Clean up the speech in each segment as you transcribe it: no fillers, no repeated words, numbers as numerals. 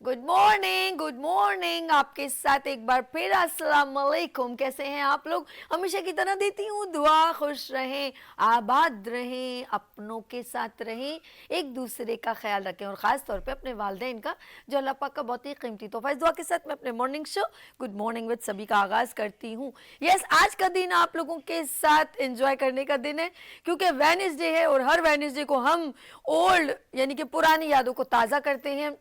Good morning आपके साथ एक बार फिर अस्सलाम वालेकुम। कैसे हैं आप लोग? हमेशा की तरह देती हूँ दुआ, खुश रहें, आबाद रहें, अपनों के साथ रहें, एक दूसरे का ख्याल रखें और ख़ास तौर पे अपने वालिदैन का, जो अल्लाह पाक का बहुत ही कीमती तोहफा है। इस दुआ के साथ मैं अपने morning show good morning with सभी का आगाज़ करती हूँ। यस, आज का दिन आप लोगों के साथ एंजॉय करने का दिन है, क्योंकि वेडनेसडे है और हर वेडनेसडे को हम ओल्ड यानी कि पुरानी यादों को ताज़ा करते हैं।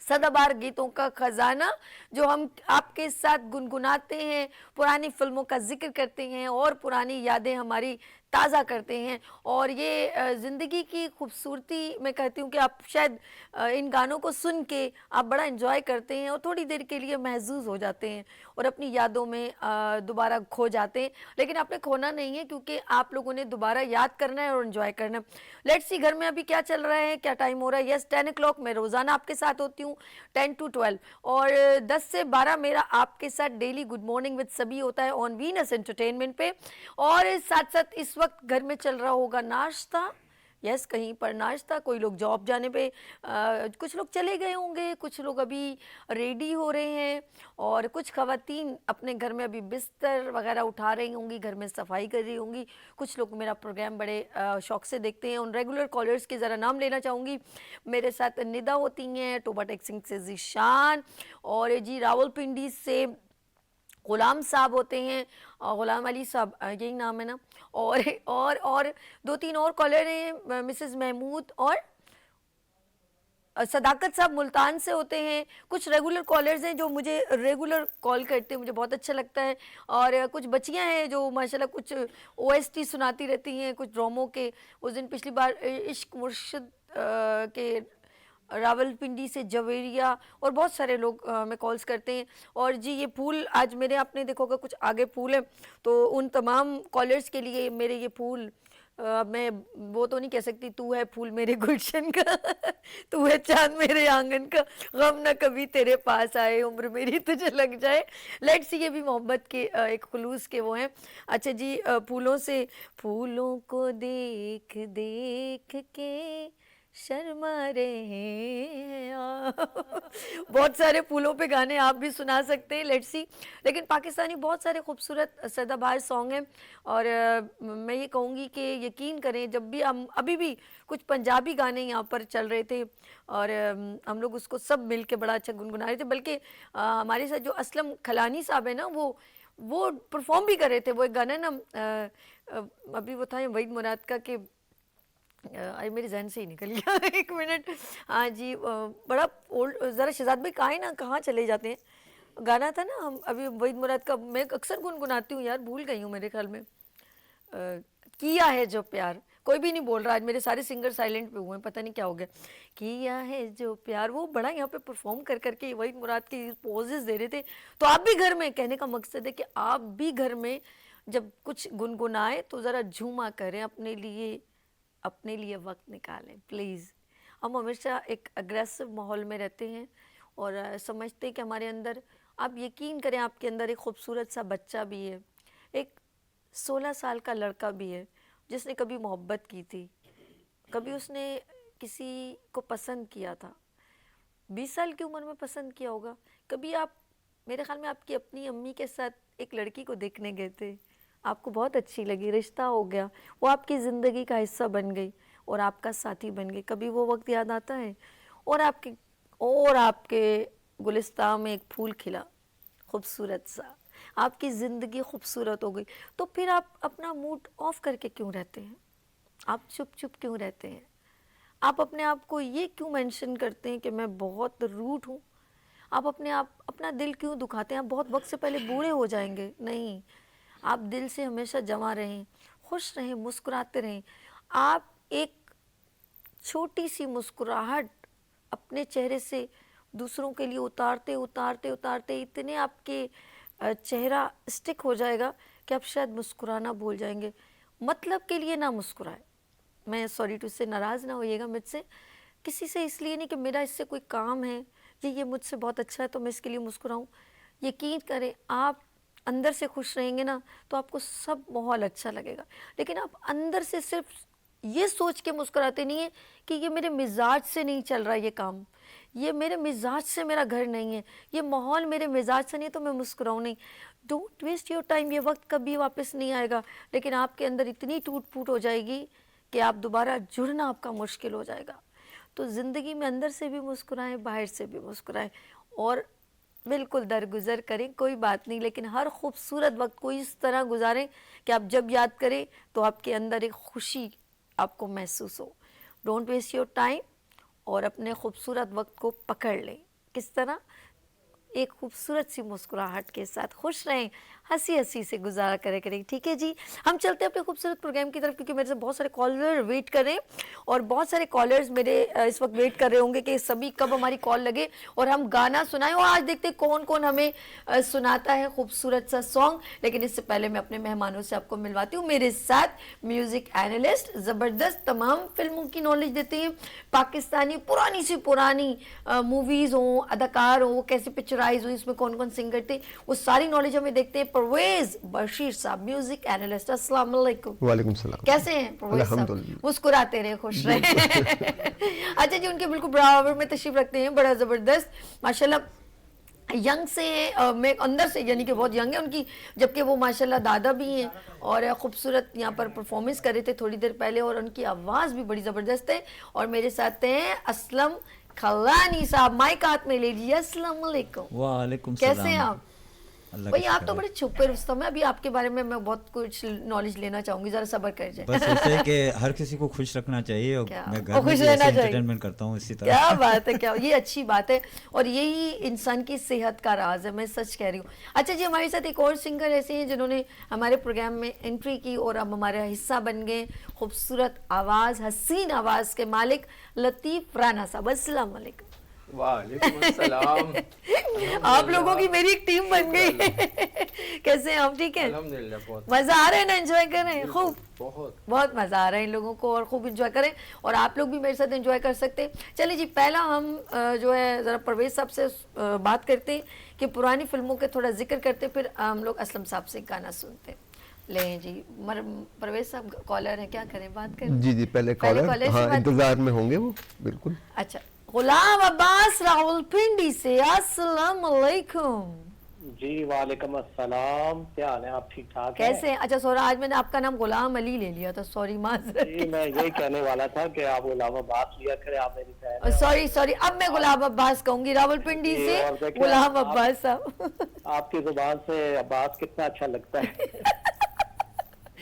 सदाबहार गीतों का खजाना जो हम आपके साथ गुनगुनाते हैं, पुरानी फिल्मों का जिक्र करते हैं और पुरानी यादें हमारी ताज़ा करते हैं। और ये ज़िंदगी की खूबसूरती मैं कहती हूँ कि आप शायद इन गानों को सुन के आप बड़ा एंजॉय करते हैं और थोड़ी देर के लिए महजूज हो जाते हैं और अपनी यादों में दोबारा खो जाते हैं। लेकिन आपने खोना नहीं है, क्योंकि आप लोगों ने दोबारा याद करना है और एंजॉय करना है। लेट्स सी घर में अभी क्या चल रहा है, क्या टाइम हो रहा है। यस, 10 o'clock मैं रोज़ाना आपके साथ होती हूँ, 10 to 12, और 10 से 12 मेरा आपके साथ डेली गुड मॉर्निंग विद सभी होता है ऑन वीनस एंटरटेनमेंट पे। और साथ साथ इस वक्त घर में चल रहा होगा नाश्ता। यस, कहीं पर नाश्ता, कोई लोग जॉब जाने पे कुछ लोग चले गए होंगे, कुछ लोग अभी रेडी हो रहे हैं और कुछ ख़वातीन अपने घर में अभी बिस्तर वगैरह उठा रही होंगी, घर में सफाई कर रही होंगी। कुछ लोग मेरा प्रोग्राम बड़े शौक से देखते हैं। उन रेगुलर कॉलर्स के ज़रा नाम लेना चाहूँगी। मेरे साथ निदा होती हैं, टोबा टेक्सिंग से ज़ीशान, और जी रावलपिंडी से गुलाम साहब होते हैं, गुलाम अली साहब, यही नाम है ना। और दो तीन और कॉलर हैं, मिसेस महमूद और सदाकत साहब मुल्तान से होते हैं। कुछ रेगुलर कॉलर्स हैं जो मुझे रेगुलर कॉल करते हैं, मुझे बहुत अच्छा लगता है। और कुछ बच्चियां हैं जो माशाल्लाह कुछ ओएसटी सुनाती रहती हैं, कुछ ड्रामों के। उस दिन पिछली बार इश्क मुर्शिद के रावलपिंडी से जवेरिया और बहुत सारे लोग हमें कॉल्स करते हैं। और जी ये फूल आज मेरे, आपने देखोगा कुछ आगे फूल है, तो उन तमाम कॉलर्स के लिए मेरे ये फूल, मैं वो तो नहीं कह सकती तू है फूल मेरे गुलशन का तू है चांद मेरे आंगन का, गम ना कभी तेरे पास आए, उम्र मेरी तुझे लग जाए। लेट्स सी, ये भी मोहब्बत के एक खुलूस के वो हैं। अच्छा जी, फूलों से, फूलों को देख देख के शर्मा रहे हैं आप। बहुत सारे फूलों पे गाने आप भी सुना सकते हैं, लेट्स सी। लेकिन पाकिस्तानी बहुत सारे खूबसूरत सदाबहार सॉन्ग हैं। और मैं ये कहूँगी कि यकीन करें, जब भी अभी भी कुछ पंजाबी गाने यहाँ पर चल रहे थे और हम लोग उसको सब मिल के बड़ा अच्छा गुनगुना रहे थे। बल्कि हमारे साथ जो असलम खलानी साहब है ना, वो परफॉर्म भी कर रहे थे। वो एक गाना ना अभी वो था वहीद मुराद का कि मेरे जहन से ही निकल गया एक मिनट। हाँ जी, बड़ा ओल्ड, ज़रा शहजाद भाई कहाँ है ना, कहाँ चले जाते हैं। गाना था ना, हम अभी वहीद मुराद का मैं अक्सर गुनगुनाती हूँ यार, भूल गई हूँ मेरे ख्याल में। किया है जो प्यार, कोई भी नहीं बोल रहा आज, मेरे सारे सिंगर साइलेंट पे हुए हैं, पता नहीं क्या हो गया। किया है जो प्यार, वो बड़ा यहाँ पे परफॉर्म कर करके वहीद मुराद के पोजेस दे रहे थे। तो आप भी घर में, कहने का मकसद है कि आप भी घर में जब कुछ गुनगुनाए तो ज़रा झूमा करें, अपने लिए वक्त निकालें प्लीज़। हम हमेशा एक अग्रेसिव माहौल में रहते हैं और समझते हैं कि हमारे अंदर, आप यकीन करें आपके अंदर एक खूबसूरत सा बच्चा भी है, एक 16 साल का लड़का भी है जिसने कभी मोहब्बत की थी, कभी उसने किसी को पसंद किया था, 20 साल की उम्र में पसंद किया होगा। कभी आप, मेरे ख्याल में आपकी अपनी अम्मी के साथ एक लड़की को देखने गए थे, आपको बहुत अच्छी लगी, रिश्ता हो गया, वो आपकी ज़िंदगी का हिस्सा बन गई और आपका साथी बन गई। कभी वो वक्त याद आता है और आपके गुलिस्तान में एक फूल खिला खूबसूरत सा, आपकी ज़िंदगी खूबसूरत हो गई, तो फिर आप अपना मूड ऑफ करके क्यों रहते हैं? आप चुप चुप क्यों रहते हैं? आप अपने आप को ये क्यों मेंशन करते हैं कि मैं बहुत रूठ हूँ? आप अपने आप अपना दिल क्यों दुखाते हैं? आप बहुत वक्त से पहले बूढ़े हो जाएंगे। नहीं, आप दिल से हमेशा जमा रहें, खुश रहें, मुस्कुराते रहें। आप एक छोटी सी मुस्कुराहट अपने चेहरे से दूसरों के लिए उतारते उतारते उतारते इतने आपके चेहरा स्टिक हो जाएगा कि आप शायद मुस्कुराना भूल जाएंगे। मतलब के लिए ना मुस्कुराए। मैं सॉरी टू से, नाराज़ ना होइएगा मुझसे, किसी से इसलिए नहीं कि मेरा इससे कोई काम है, ये मुझसे बहुत अच्छा है तो मैं इसके लिए मुस्कुराऊँ। यकीन करें, आप अंदर से खुश रहेंगे ना तो आपको सब माहौल अच्छा लगेगा। लेकिन आप अंदर से सिर्फ ये सोच के मुस्कुराते नहीं है कि ये मेरे मिजाज से नहीं चल रहा ये काम, ये मेरे मिजाज से मेरा घर नहीं है, ये माहौल मेरे मिजाज से नहीं है, तो मैं मुस्कुराऊँ नहीं। डोंट वेस्ट योर टाइम, ये वक्त कभी वापस नहीं आएगा, लेकिन आपके अंदर इतनी टूट फूट हो जाएगी कि आप दोबारा जुड़ना आपका मुश्किल हो जाएगा। तो ज़िंदगी में अंदर से भी मुस्कुराएं, बाहर से भी मुस्कुराएं, और बिल्कुल दरगुजर करें, कोई बात नहीं, लेकिन हर खूबसूरत वक्त को इस तरह गुजारें कि आप जब याद करें तो आपके अंदर एक खुशी आपको महसूस हो। डोंट वेस्ट योर टाइम, और अपने खूबसूरत वक्त को पकड़ लें। किस तरह? एक खूबसूरत सी मुस्कुराहट के साथ खुश रहें, हंसी हंसी से गुजारा करें। ठीक है जी, हम चलते हैं अपने खूबसूरत प्रोग्राम की तरफ, क्योंकि मेरे से बहुत सारे कॉलर वेट कर रहे हैं, और बहुत सारे कॉलर्स मेरे इस वक्त वेट कर रहे होंगे कि सभी कब हमारी कॉल लगे और हम गाना सुनाएं। और आज देखते हैं कौन कौन हमें सुनाता है खूबसूरत सा सॉन्ग। लेकिन इससे पहले मैं अपने मेहमानों से आपको मिलवाती हूँ। मेरे साथ म्यूजिक एनालिस्ट, ज़बरदस्त तमाम फिल्मों की नॉलेज देते हैं, पाकिस्तानी पुरानी से पुरानी मूवीज़ हों, अदाकार हो, कैसे पिक्चराइज हुई, इसमें कौन कौन सिंगर थे, वो सारी नॉलेज हमें देखते हैं। परवेज बशीर साहब, म्यूजिक एनालिस्ट, अस्सलाम वालेकुम। वालेकुम सलाम। कैसे हैं परवेज साहब? मुस्कुराते रहे, खुश रहे। अच्छा जी, उनके बिल्कुल बराबर में तशरीफ रखते हैं, बड़ा ज़बरदस्त माशाल्लाह, यंग से मैं अंदर से, यानी कि बहुत यंग है उनकी, जबकि वो माशाल्लाह दादा भी हैं, और खूबसूरत यहाँ पर परफॉर्मेंस कर रहे थे थोड़ी देर पहले, और उनकी आवाज़ भी बड़ी ज़बरदस्त है। और मेरे साथ हैं असलम खलानी साहब, माइक हाथ में ले लीजिए। अस्सलाम वालेकुम। वालेकुम कैसे सलाम। हैं आप? भाई आप तो बड़े छुपे रुस्तम हैं, अभी आपके बारे में मैं बहुत कुछ नॉलेज लेना चाहूंगी, जरा सब्र कर जाए। बस ऐसे है कि हर किसी को खुश रखना चाहिए, और मैं घर में खुश भी रहना ऐसे चाहिए, एंटरटेनमेंट करता हूँ इसी तरह। क्या बात है, क्या, ये अच्छी बात है, और यही इंसान की सेहत का राज है, मैं सच कह रही हूँ। अच्छा जी, हमारे साथ एक और सिंगर ऐसे हैं जिन्होंने हमारे प्रोग्राम में एंट्री की और अब हमारा हिस्सा बन गए, खूबसूरत आवाज़, हसीन आवाज़ के मालिक लतीफ़ राना साहब। अस्सलाम वालेकुम। वालेकुम अस्सलाम। आप लोगों की मेरी एक टीम बन गई। कैसे हैं आप? ठीक है, अल्हम्दुलिल्लाह। बहुत मजा आ रहा है ना? एंजॉय कर रहे हैं खूब? बहुत मजा आ रहा है इन लोगों को, और खूब एंजॉय करें, और आप लोग भी मेरे साथ एंजॉय कर सकते हैं। चलिए जी, पहला हम जो है ज़रा परवेज साहब से बात करते हैं कि पुरानी फिल्मों के थोड़ा जिक्र करते, फिर हम लोग असलम साहब से गाना सुनते हैं। लें जी, परवेज साहब कॉलर हैं, क्या करें, बात करें? जी, पहले कॉलर, हाँ, इंतजार में होंगे वो, बिल्कुल। अच्छा, गुलाम अब्बास रावलपिंडी से, अस्सलाम वालेकुम। जी वालेकुम अस्सलाम, क्या हाल है, आप ठीक ठाक हैं? कैसे हैं? अच्छा सॉरी, आज मैंने आपका नाम गुलाम अली ले लिया था, सॉरी माजरत। जी मैं यही कहने वाला था कि आप गुलाम अब्बास लिया करें, आप मेरी बहन हैं। सॉरी, अब मैं गुलाम अब्बास कहूंगी, रावलपिंडी जी, से और देखिए, गुलाम अब्बास साहब। आपकी जुबान से अब्बास कितना अच्छा लगता है।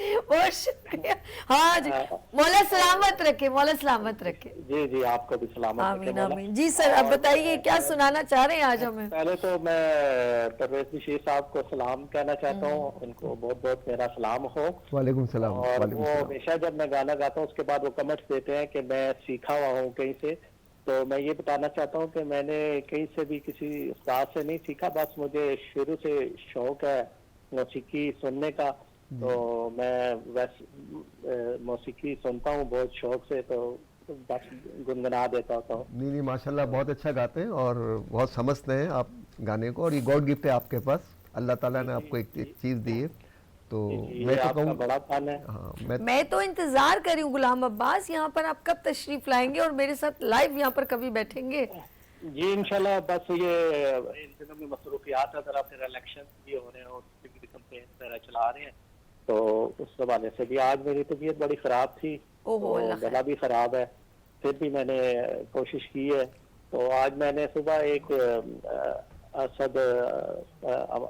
बहुत शुक्रिया। हाँ जी, मौला सलामत रखे, मौला सलामत रखे। जी आपको भी सलामत आमीन रखे मौला। आमीन। जी सर, अब बताइए क्या सुनाना चाह रहे हैं आज हमें? पहले तो मैं परवेज बशीर साहब को सलाम कहना चाहता हूँ, उनको बहुत बहुत मेरा सलाम हो। वालेकुम सलाम। और वो हमेशा जब मैं गाना गाता हूँ उसके बाद वो कमेंट्स देते हैं कि मैं सीखा हुआ हूँ कहीं से, तो मैं ये बताना चाहता हूँ कि मैंने कहीं से भी किसी उस्ताद से नहीं सीखा, बस मुझे शुरू से शौक है मौसीकी सुनने का, तो मैं वैसे मौसीकी सुनता हूँ बहुत शौक से, तो बस गुनगुना देता होता हूँ। नहीं, माशाल्लाह बहुत अच्छा गाते हैं और बहुत समझते हैं आप गाने को, और ये गॉड गिफ्ट है आपके पास, अल्लाह ताला ने आपको एक चीज़ दी है, तो मैं तो कहूँ बड़ा फन है। हाँ, मैं तो इंतजार करी हूँ गुलाम अब्बास, यहाँ पर आप कब तशरीफ लाएंगे और मेरे साथ लाइव यहाँ पर कभी बैठेंगे? जी इंशाल्लाह, बस ये इन दिनों में मसरूफियात है, जरा फिर इलेक्शन भी हो रहे हैं और भी कैंपेन वगैरह चला रहे हैं, तो उस हवाले से भी आज मेरी तबीयत बड़ी ख़राब थी, तो गला भी ख़राब है, फिर भी मैंने कोशिश की है। तो आज मैंने सुबह एक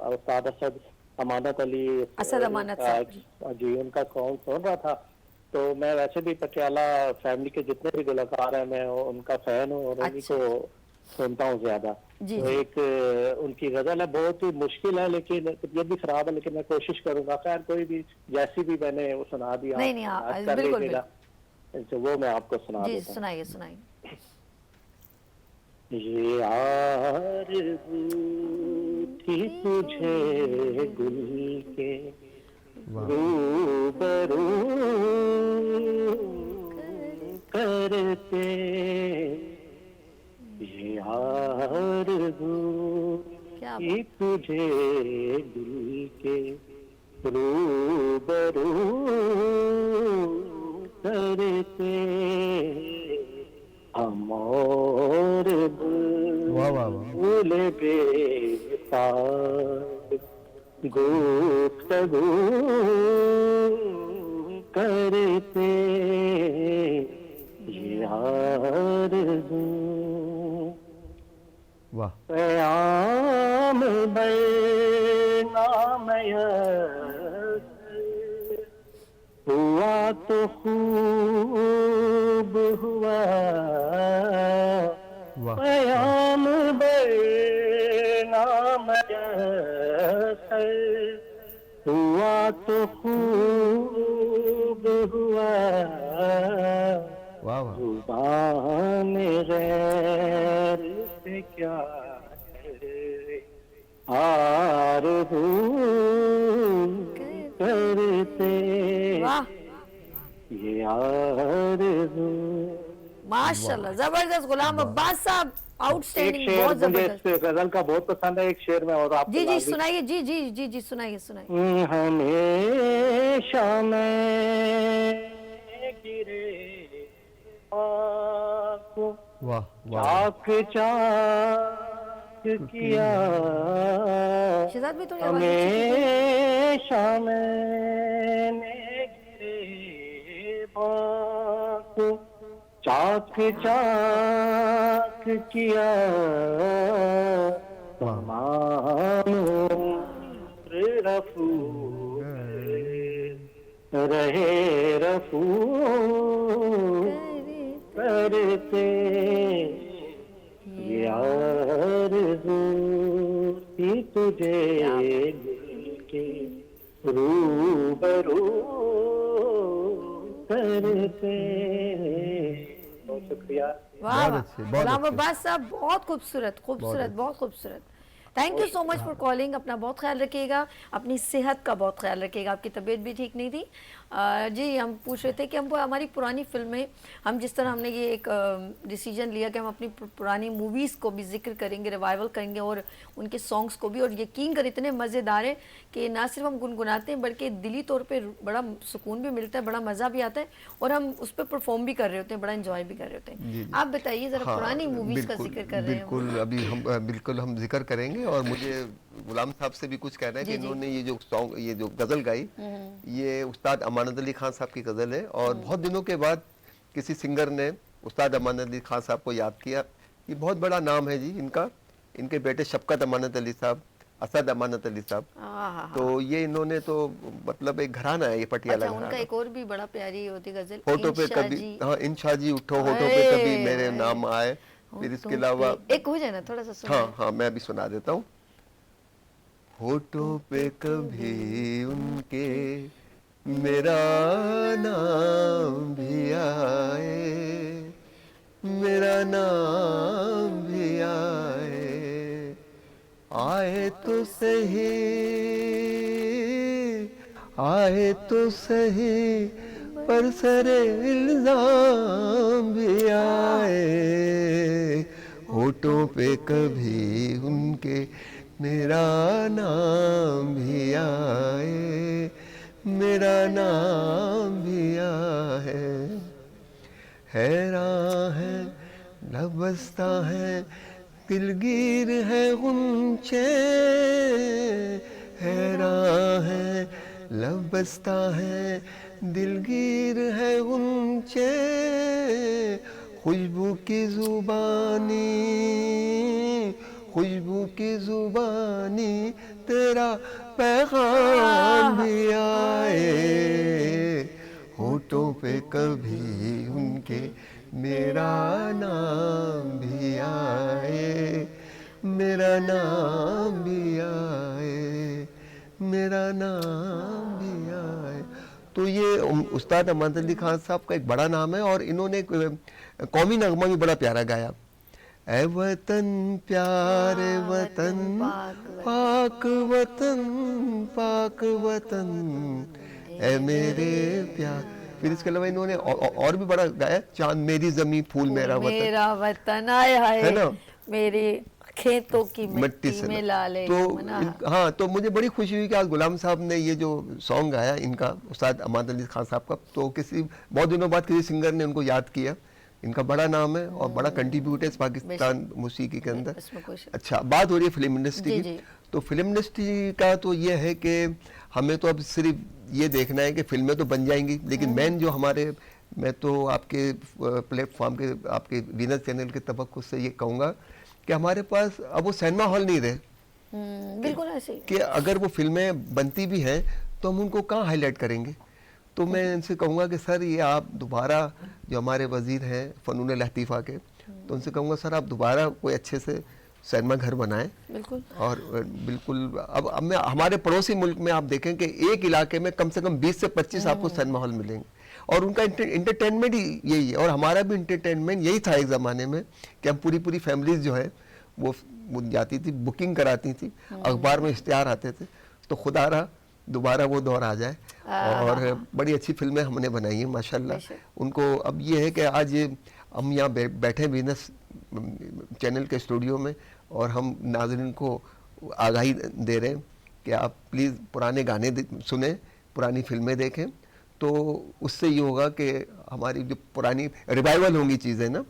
उस्ताद असद अमानत अली जी उनका कॉल सुन रहा था, तो मैं वैसे भी पटियाला फैमिली के जितने भी कलाकार हैं मैं उनका फैन हूँ और उन्हीं को सुनता हूँ ज्यादा। तो एक उनकी गजल है, बहुत ही मुश्किल है, लेकिन तबीयत भी खराब है, लेकिन मैं कोशिश करूंगा, खैर कोई भी जैसी भी मैंने वो सुना दिया, नहीं, बिल्कुल, तो वो मैं आपको सुना देता हूं। सुनाइए। ये आरज़ू थी तुझे गुल के रूबरू करते, ये आरज़ू थी तुझे दिल के रूबरू करते, हम और वाह वाह वाह। भूल बेताब गुफ्तगू करते ये आरज़ू वाह क़याम बैनाम हुआ तो खूब हुआ वाह क़याम बैनाम हुआ तो खूब हुआ वाह वाह। जुबान गैर से क्या करे आरज़ू करते वाह ये आरज़ू। माशाल्लाह, जबरदस्त। गुलाम अब्बास साहब एक आउटस्टैंडिंग, शेर बहुत मुझे जबरदस्त। इस गजल का बहुत पसंद है, एक शेर में और आपको जी जी सुना सुनाइए, जी जी जी जी सुनाइए सुनाइए। हमेशा मैं गिरे आँखों वाह वाह चाक चाक किया शहजाद भी थोड़ी आवाज नीचे कीजिए। हमेशा मैंने गिरे आँखों चाक चाक किया तमाम उम्र रफू रहे रफू करते ये आरज़ू थी तुझे मिलके रूबरू करते। बहुत शुक्रिया। वाह बहुत वाह, अच्छे, बहुत गुलाम अच्छे। अब्बास साहब बहुत खूबसूरत खूबसूरत, बहुत खूबसूरत। Thank you so much for calling. अपना बहुत ख्याल रखिएगा, अपनी सेहत का बहुत ख्याल रखिएगा। आपकी तबीयत भी ठीक नहीं थी। जी हम पूछ रहे थे कि हमको हमारी पुरानी फिल्में, हम जिस तरह हमने ये एक डिसीजन लिया कि हम अपनी पुरानी मूवीज़ को भी जिक्र करेंगे, रिवाइवल करेंगे और उनके सॉन्ग्स को भी। और यकीन कर इतने मज़ेदार है कि ना सिर्फ हम गुनगुनाते हैं बल्कि दिली तौर पे बड़ा सुकून भी मिलता है, बड़ा मज़ा भी आता है और हम उस पर परफॉर्म भी कर रहे होते हैं, बड़ा इंजॉय भी कर रहे होते हैं। आप बताइए ज़रा, हाँ, पुरानी मूवीज़ का जिक्र कर रहे हैं हम। बिल्कुल अभी हम बिल्कुल हम जिक्र करेंगे। और मुझे गुलाम साहब से भी कुछ कहना है कि इन्होंने ये जो सॉन्ग, ये जो गजल गाई, ये उस्ताद अमानत अली खान साहब की गजल है। और बहुत दिनों के बाद किसी सिंगर ने उस्ताद अमानत अली खान साहब को याद किया। ये बहुत बड़ा नाम है जी इनका। इनके बेटे शफकत अमानत अली साहब, असद अमानत अली साहब, तो ये इन्होंने तो मतलब एक घराना है ये पटियाला अच्छा, उनका घराना। एक और भी बड़ा प्यारी होती गजल, होठों पे इंशा कभी, जी। हाँ इंशा जी उठो होठों पे कभी मेरे अरे, नाम आए। फिर इसके होठों अलावा पे- एक हो जाए ना थोड़ा सा सुनाइए। हाँ हाँ मैं भी सुना देता हूँ। होठों पे कभी उनके मेरा नाम भी आए, मेरा नाम भी आए, आए तो सही, आए तो सही, पर सरे इल्जाम भी आए। होठों पे कभी उनके मेरा नाम भी आए, मेरा नाम भी आए। हैरान है लबस्ता है दिलगीर है गुंचे, हैरान है लबस्ता है दिलगीर है गुंचे, खुशबू की जुबानी, खुशबू की जुबानी, तेरा पैगाम भी आए। होठों पे कभी उनके मेरा नाम भी आए, मेरा नाम भी आए, मेरा नाम भी आए। तो ये उस्ताद अमानत अली खान साहब का एक बड़ा नाम है। और इन्होंने कौमी नगमा भी बड़ा प्यारा गाया। ऐ वतन प्यारे वतन, पाक वतन, पाक वतन, ऐ मेरे प्यार। फिर इसके अलावा इन्होंने और भी बड़ा गाया, चांद मेरी जमी फूल मेरा वतन, मेरा वतन आए हाय, है ना, मेरे खेतों की मिट्टी मिट्टी से में ना। लाले तो यमुना। हाँ, तो मुझे बड़ी खुशी हुई कि आज गुलाम साहब ने ये जो सॉन्ग गाया इनका, उस्ताद अमानत अली खान साहब का, तो किसी बहुत दिनों बाद किसी सिंगर ने उनको याद किया। इनका बड़ा नाम है और बड़ा कंट्रीब्यूट है पाकिस्तान मौसीकी के अंदर। इसमें कोई शक अच्छा, बात हो रही है फिल्म इंडस्ट्री जी, की, जी। तो फिल्म इंडस्ट्री का तो ये है कि हमें तो अब सिर्फ ये देखना है कि फिल्में तो बन जाएंगी, लेकिन मेन जो हमारे, मैं तो आपके प्लेटफॉर्म के, आपके वीनस चैनल के तवक्कुल से ये कहूँगा कि हमारे पास अब वो सिनेमा हॉल नहीं रहे बिल्कुल ऐसे ही। कि अगर वो फिल्में बनती भी हैं तो हम उनको कहाँ हाईलाइट करेंगे। तो मैं इनसे कहूँगा कि सर ये आप दोबारा, जो हमारे वजीर हैं फ़नून लतीफ़ा के, तो उनसे कहूँगा सर आप दोबारा कोई अच्छे से सिनेमा घर बनाएं। बिल्कुल। और बिल्कुल अब मैं हमारे पड़ोसी मुल्क में आप देखें कि एक इलाके में कम से कम 20 से 25 आपको सिनेमा हॉल मिलेंगे और उनका इंटरटेनमेंट ही यही है। और हमारा भी इंटरटेनमेंट यही था एक ज़माने में कि हम पूरी फैमिलीज जो है वो जाती थी, बुकिंग कराती थी, अखबार में इश्तिहार आते थे, तो खुदा रहा दोबारा वो दौर आ जाए। और बड़ी अच्छी फिल्में हमने बनाई हैं माशाल्लाह। उनको अब ये है कि आज ये हम यहाँ बैठे वीनस चैनल के स्टूडियो में और हम नाज़रीन को आगाही दे रहे हैं कि आप प्लीज़ पुराने गाने सुने, पुरानी फिल्में देखें, तो उससे ये होगा कि हमारी जो पुरानी रिवाइवल होंगी चीज़ें ना,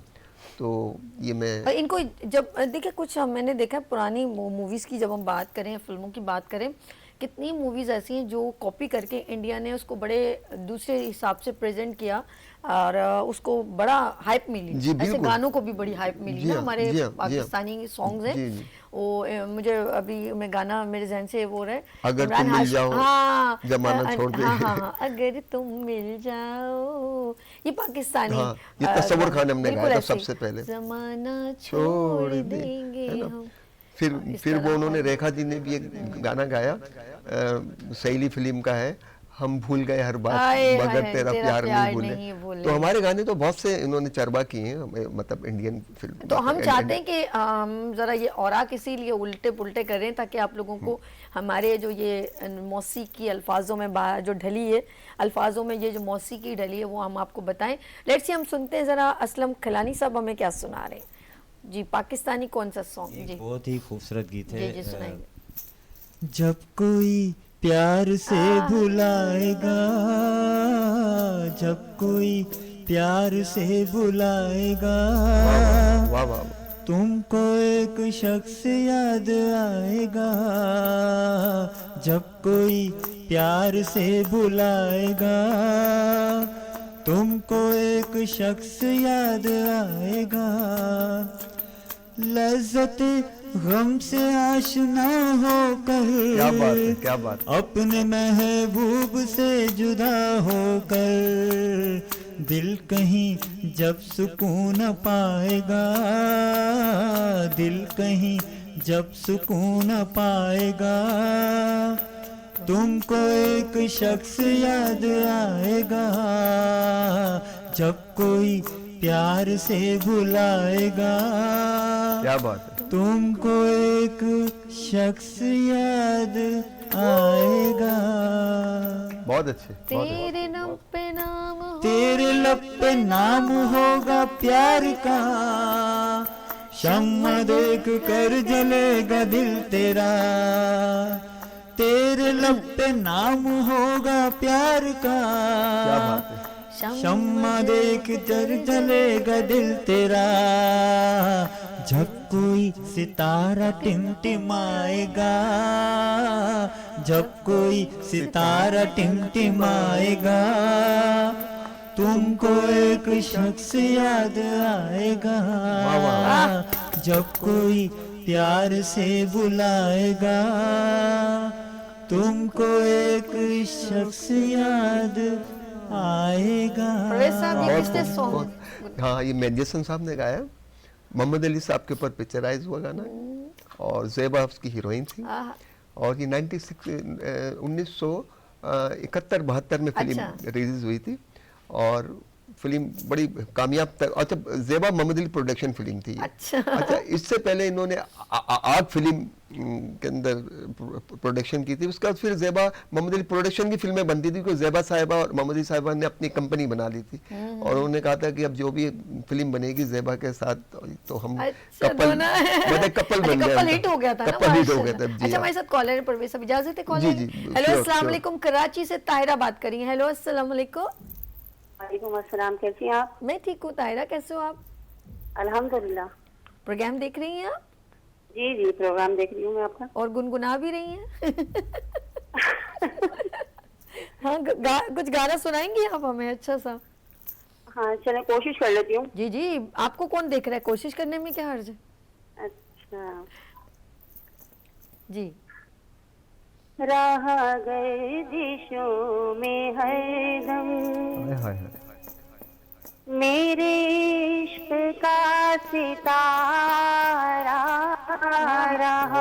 तो ये मैं इनको जब देखिए कुछ मैंने देखा है पुरानी मूवीज़ की, जब हम बात करें, फिल्मों की बात करें, कितनी मूवीज़ ऐसी हैं जो कॉपी करके इंडिया ने उसको बड़े दूसरे हिसाब से प्रेजेंट किया और उसको बड़ा हाइप मिली। ऐसे गानों को भी बड़ी हाइप मिली ना, हमारे पाकिस्तानी सॉन्ग्स हैं वो। मुझे अभी मैं गाना मेरे जहन से वो रहे, अगर तुम मिल जाओ, हाँ, जमाना छोड़ दे, हाँ, अगर तुम मिल जाओ, ये पाकिस्तानी, ये तस्वुर खान हमने गाया था सबसे पहले, जमाना छोड़ देंगे हम। फिर वो उन्होंने, रेखा जी ने भी एक गाना गाया, सहेली फिल्म का है, हम भूल गए हर बात मगर तेरा प्यार नहीं भूले। तो हमारे गाने तो बहुत से इन्होंने चरबा किए हैं, मतलब इंडियन फिल्म। तो हम चाहते हैं कि हम जरा ये औराक इसीलिए उल्टे पुल्टे करें ताकि आप लोगों को हमारे जो ये मौसीकी अल्फाजों में जो ढली है, अल्फाजों में ये जो मौसीकी ढली है वो हम आपको बताएं। लेट्स सी हम सुनते हैं जरा असलम खिलानी साहब हमें क्या सुना रहे हैं जी। पाकिस्तानी कौन सा सॉन्ग जी? बहुत ही खूबसूरत गीत है। जी सुनाइए। जब कोई प्यार से बुलाएगा, जब कोई प्यार से बुलाएगा, वाह वाह, तुमको एक शख्स याद आएगा। जब कोई प्यार से बुलाएगा, तुमको एक शख्स याद आएगा। लज्जत गम से आशना होकर, क्या बात है, क्या बात है। अपने महबूब से जुदा होकर, दिल कहीं जब सुकून पाएगा, दिल कहीं जब सुकून पाएगा, तुमको एक शख्स याद आएगा। जब कोई प्यार से बुलाएगा, क्या बात है, तुमको एक शख्स याद आएगा। बहुत अच्छे। तेरे लब पे नाम, तेरे लब पे नाम होगा प्यार का, शम्मा देख कर जलेगा दिल तेरा। तेरे लब पे नाम होगा प्यार का, क्या बात है, शम्मा देख कर जलेगा दिल तेरा। जब कोई सितारा टिमटिमाएगा, जब कोई सितारा टिमटिमाएगा, तुमको एक शख्स याद आएगा। जब कोई प्यार से बुलाएगा, तुमको एक शख्स याद आएगा। ये किसने सॉन्ग? हाँ, ये मेंडेसन साहब ने गाया, मोहम्मद अली साहब के ऊपर पिक्चराइज हुआ गाना, और ज़ेबा उसकी हीरोइन थी। और ये 1971-72 में फिल्म रिलीज हुई थी और फिल्म बड़ी कामयाब तक। अच्छा, ज़ेबा मोहम्मद अली प्रोडक्शन फिल्म थी। अच्छा, इससे पहले इन्होंने आग फिल्म के अंदर प्रोडक्शन की थी। उसके बाद फिर ज़ेबा मोहम्मद अली प्रोडक्शन की फिल्में बनती थी, क्योंकि ज़ेबा साहिबा और मोहम्मद अली साहिबा ने अपनी कंपनी बना ली थी और उन्होंने कहा था कि अब जो भी फिल्म बनेगी ज़ेबा के साथ, तो हम कपल बन गए। कपल हिट हो गया था ना, कपल हिट हो गया था। अच्छा, हमारे साथ कॉलर पर वे सब इजाजत है कॉलर। हेलो अस्सलाम वालेकुम, कराची से ताहिरा बात करी है। हेलो अस्सलाम वालेकुम। वालेकुम अस्सलाम, कैसी हैं आप? मैं ठीक हूँ। ताहिरा कैसे हो आप? अल्हम्दुलिल्लाह। प्रोग्राम देख रही हैं आप? जी जी, प्रोग्राम देख रही हूँ मैं आपका। और गुनगुना भी रही हैं? हाँ, कुछ गाना सुनाएंगी आप हमें अच्छा सा? हाँ चले, कोशिश कर लेती हूँ। जी जी, आपको कौन देख रहा है, कोशिश करने में क्या हर्ज है? अच्छा। जी। राह गर्दिशों में हरदम हाय हाय हाय। मेरे इश्क का सितारा, राह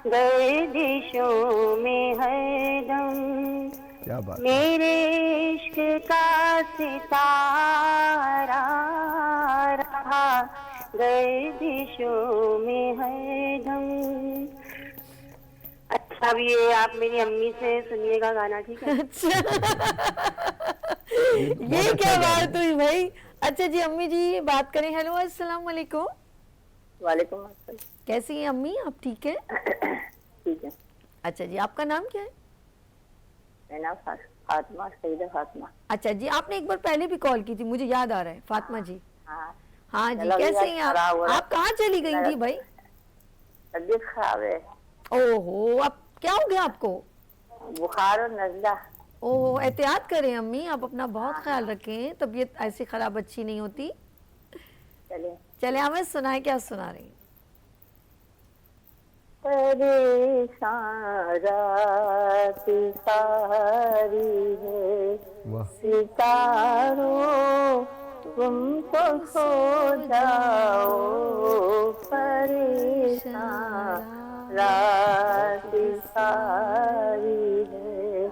गर्दिशों में हरदम क्या बात है। मेरे इश्क का सितारा, रहा गर्दिशों में हरदम। अच्छा, अब ये आप मेरी अम्मी से सुनिएगा गाना, ठीक है? अच्छा। बहुत ये अच्छा क्या गाना है। बात हुई भाई? अच्छा जी, अम्मी जी बात करें। हेलो, अस्सलाम वालेकुम। वालेकुम अस्सलाम। कैसी हैं अम्मी, आप ठीक है? ठीक है। अच्छा जी, आपका नाम क्या है? मेरा नाम फातिमा, सईदा फातिमा। अच्छा जी, आपने एक बार पहले भी कॉल की थी, मुझे याद आ रहा है, फातिमा जी। हाँ, हाँ जी, चलो कैसे यार, हैं आप? खराब हो रहा है। आप कहाँ चली गई थी भाई? तबीयत खराब है, ओहो, अब क्या हो गया आपको? बुखार और नजला। ओह, एहतियात करें अम्मी, आप अपना बहुत ख्याल रखें, तबीयत ऐसी खराब अच्छी नहीं होती। चले। चले, हमें सुनाए, क्या सुना रही हैं? परेशान रात सारी है वाह। सितारों, तुम तो सो जाओ, परेशान रात सारी है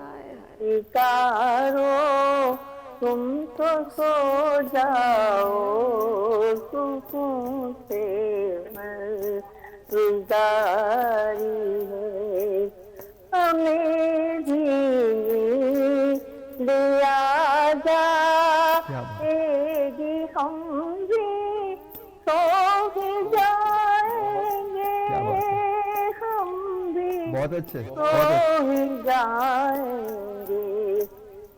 सितारों, तुम तो सो जाओ, सुकून से गुजारी है हमें भी लिया क्या बात। जाएगी, हम भी सो ही जाएंगे, क्या बात है। हम भी बहुत अच्छे, सो बहुत अच्छे। ही जाएंगे,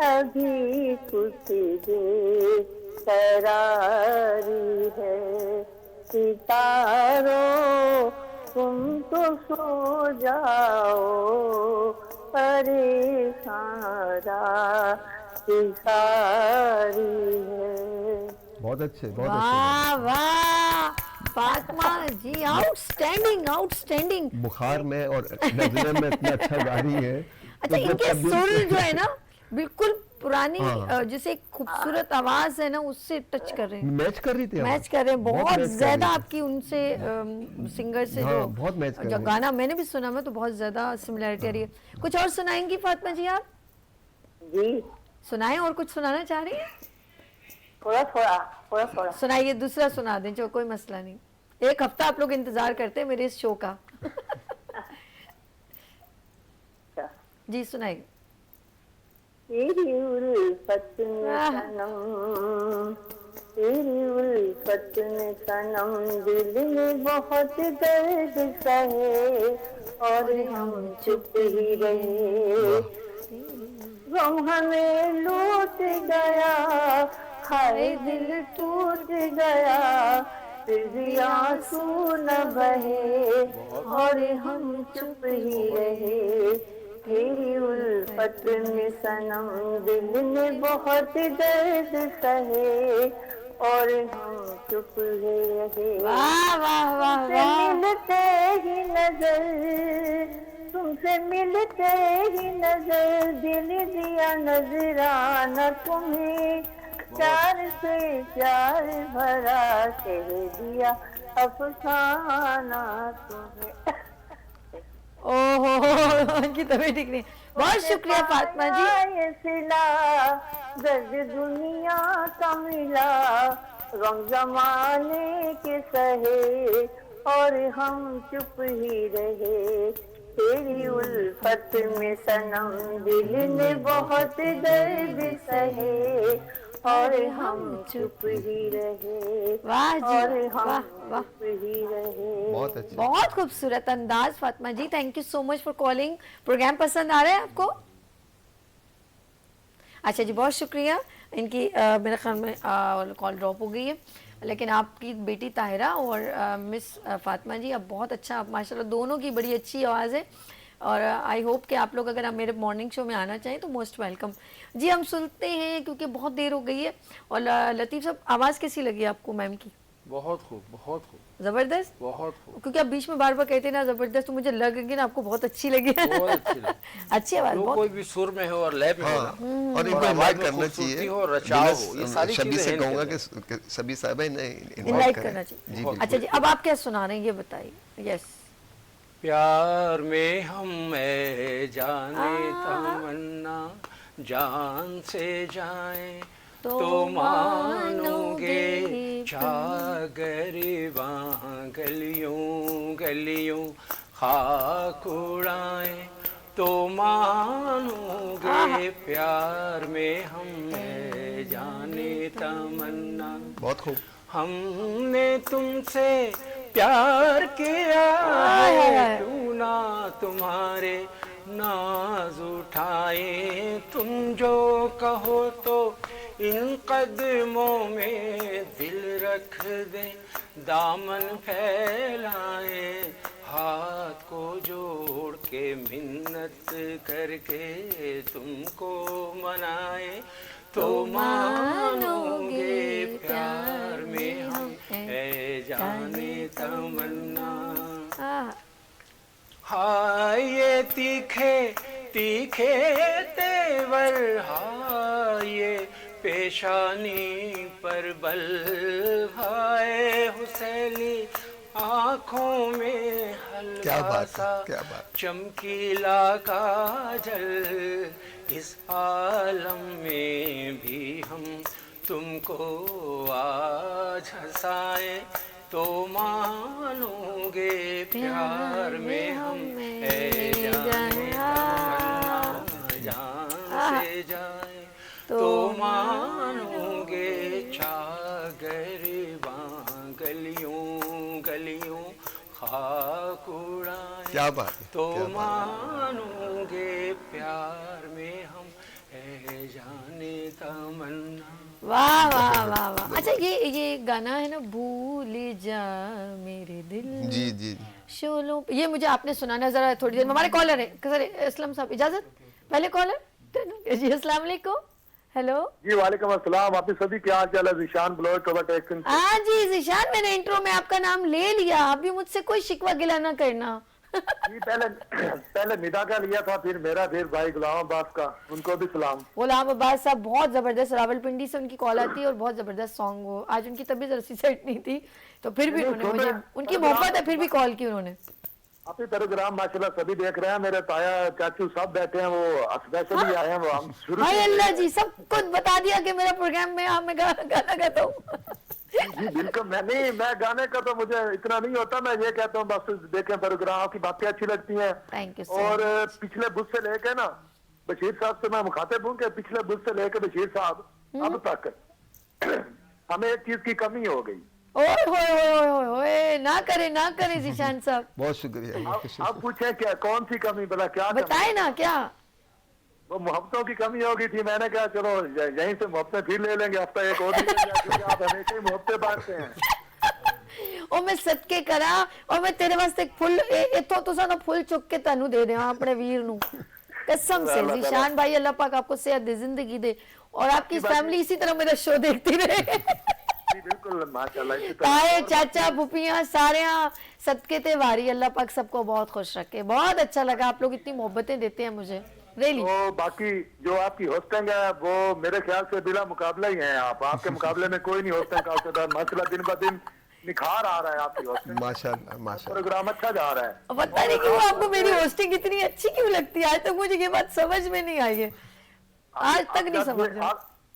अभी कुछ देर करारी है सितारों, तुम तो सो जाओ, परेशान सारी है। बहुत अच्छे, बहुत अच्छे। वाह वाह, फातिमा जी, आउटस्टैंडिंग आउटस्टैंडिंग। बुखार में और नजले में इतना अच्छा गा रही है। अच्छा, तो जब इनके तबीयत- सुर जो है ना, बिल्कुल पुरानी हाँ। जैसे खूबसूरत आवाज है ना, उससे टच कर रहे हैं, मैच कर रही थी आप? मैच कर रहे हैं, बहुत मैच कर ज्यादा रही थी। आपकी उनसे सिंगर से हाँ, जो बहुत मैच कर जो रही है। गाना मैंने भी सुना, मैं तो बहुत ज्यादा सिमिलरिटी आ रही है। कुछ और सुनाएंगी फातिमा जी आप? जी, सुनाएं, और कुछ सुनाना चाह रही हैं? थोड़ा थोड़ा थोड़ा थोड़ा। सुनाइए, दूसरा सुना दें, जो कोई मसला नहीं। एक हफ्ता आप लोग इंतजार करते हैं मेरे इस शो का। अच्छा। जी सुनाइए। तेरी उल्फत में सनम, तेरी उल्फत में सनम, दिल में बहुत दर्द सहे, और हम चुप ही रहे, गम हमें लूट गया, हाय दिल टूट गया, फिर भी आंसू न बहे, और हम चुप ही रहे, तेरी उल्फत में सनम, दिल में बहुत दर्द सहे, और हम चुप ही रहे। वाह वाह वाह तुमसे वाह। मिलते ही नजर, तुमसे मिलते ही नजर, दिल दिया नजराना तुम्हें, प्यार से प्यार भरा, कह दिया अफसाना तुम्हें। ओहो, की तबीयत ठीक नहीं। बहुत शुक्रिया फातिमा जी। ये सिला दर्द दुनिया का मिला, गम जमाने के सहे, और हम चुप ही रहे, तेरी उल्फत में सनम, दिल ने बहुत दर्द सहे, और हम चुप ही रहे, वाह जी, और हम वाह वाह, चुप ही रहे। बहुत अच्छे। बहुत खूबसूरत अंदाज Fatima ji. Thank you so much for calling. Programme पसंद आ रहा है आपको? अच्छा जी, बहुत शुक्रिया। इनकी मेरे ख्याल में कॉल ड्रॉप हो गई है, लेकिन आपकी बेटी ताहिरा और मिस फातिमा जी, अब बहुत अच्छा, आप माशाल्लाह दोनों की बड़ी अच्छी आवाज़ है। और आई होप कि आप लोग अगर आप मेरे मॉर्निंग शो में आना चाहें तो मोस्ट वेलकम जी। हम सुनते हैं क्योंकि बहुत देर हो गई है। और लतीफ़ साहब, आवाज़ कैसी लगी आपको मैम की? बहुत खूब, बहुत खूब, ज़बरदस्त। बहुत खूब, क्योंकि आप बीच में बार बार कहते ना ज़बरदस्त, तो मुझे लग गई ना आपको बहुत अच्छी लगी। बहुत अच्छी लगी। अच्छी आवाज़, जो बहुत। कोई भी सुर में हो और लय में हो हाँ, ना, और इनको आवाज इनवाइट में करना खूबसूरती चाहिए। हो, रचाव हो, ये सारी शबी चीजें से हैं कहूँगा इनके अंदर। कि शबी साहब ने इनवाइट करना चाहिए। जी अच्छा जी, अब आप क्या सुना रहे हैं ये बताइए। यस। प्यार में हम जाने तमन्ना जान से जाए तो मानोगे, गरीबां गलियों गलियों खाक उड़ाए तो मानोगे। प्यार में हम जाने तमन्ना, बहुत खूब। हमने तुमसे प्यार किया है, क्यों ना तुम्हारे नाज उठाए। तुम जो कहो तो इन कदमों में दिल रख दे, दामन फैलाए, हाथ को जोड़ के मिन्नत करके तुमको मनाए तो मानोगे। प्यार में हम जाने तमन्ना। हाय ये तीखे तीखे तेवर, हाय ये पेशानी पर बल, हाय हुसैनी आँखों में हल्का सा चमकीला काजल। इस आलम में भी हम तुमको आज हंसाए तो मानोगे। प्यार में हम जाने तमन्ना जान से जाए तो मानोगे। गरीबां गलियों गलियों खाक उड़ाए, क्या बात है, तो मानोगे। प्यार में हम जाने तमन्ना। वाह वाह वाह वाह। अच्छा, ये गाना है ना, भूल जा मेरे दिल। जी जी। शोलों, ये मुझे आपने सुनाना जरा थोड़ी देर में। हमारे कॉलर है सर असलम साहब, इजाजत। पहले कॉलर जी, अस्सलाम वालेकुम। हेलो जी, वालेकुम अस्सलाम। आपकी सभी क्या हाल चाल है? जिशान ब्लॉक ओवरटेक्शन। हाँ जी जिशान, मैंने इंट्रो में आपका नाम ले लिया, आप भी मुझसे कोई शिकवा गिला ना करना। जी, पहले निदा का लिया था, फिर मेरा, फिर भाई गुलाम अब्बास का, उनको भी सलाम। गुलाम अब्बास साहब बहुत जबरदस्त, रावलपिंडी से उनकी कॉल आती है और बहुत जबरदस्त सॉन्ग। वो आज उनकी तबीयत जरा सेट नहीं थी, तो फिर भी उन्होंने मुझे, उनकी मोहब्बत है फिर भी कॉल की उन्होंने। आपके प्रोग्राम माशाल्लाह सभी देख रहे हैं, मेरे ताया चाचू सब बैठे हैं, वो स्पेशली आए हैं, वो हम शुरू हाय अल्लाह जी, सब कुछ बता दिया कि मेरा प्रोग्राम में मैं गाना गाता हूँ। जी बिल्कुल। मैं गाने का तो मुझे इतना नहीं होता, मैं ये कहता हूँ बस देखें प्रोग्राम, आपकी बातें अच्छी लगती हैं। Thank you. और पिछले बुध से लेके ना बशीर साहब से मैं मुखातिब हूँ कि पिछले बुध से लेके बशीर साहब अब तक हमें एक चीज की कमी हो गई। ओए होए होए होए होए, ना करे जिशान साहब। बहुत शुक्रिया। अब पूछे क्या, कौन सी कमी, भला क्या बताए ना क्या? वो मोहब्बतों की कमी होगी थी। मैंने कहा चलो यहीं से मोहब्बतें फिर ले लेंगे, हफ्ता एक और क्योंकि आप हमेशा ही मोहब्बतें बांटते हैं। ओ मैं सदके करा और मैं तेरे वास्ते एक फुल इथों तो सानो फुल चुक के तन्नू दे देवां अपने वीर नू, कसम से। जिशान भाई, अल्लाह पाक आपको सेहत दे, जिंदगी दे, और आपकी फैमिली इसी तरह मेरा शो देखती रहे। बिल्कुल माशाल्लाह। ताए चाचा फुफियां सारे सदके ते वारी, अल्लाह पाक सबको बहुत खुश रखे। बहुत अच्छा लगा, आप लोग इतनी मोहब्बतें देते हैं मुझे, रियली। तो बाकी जो आपकी होस्टिंग है वो मेरे ख्याल से बिला मुकाबला ही है। आपके मुकाबले में कोई नहीं होस्टिंग का औसत, माशाल्लाह दिन ब दिन निखार आ रहा है आपकी होस्टिंग। माशाल्लाह माशाल्लाह। प्रोग्राम अच्छा जा रहा है। पता नहीं क्यों आपको मेरी होस्टिंग इतनी अच्छी क्यों लगती है, आज तक मुझे ये बात समझ में नहीं आई है, आज तक नहीं समझ।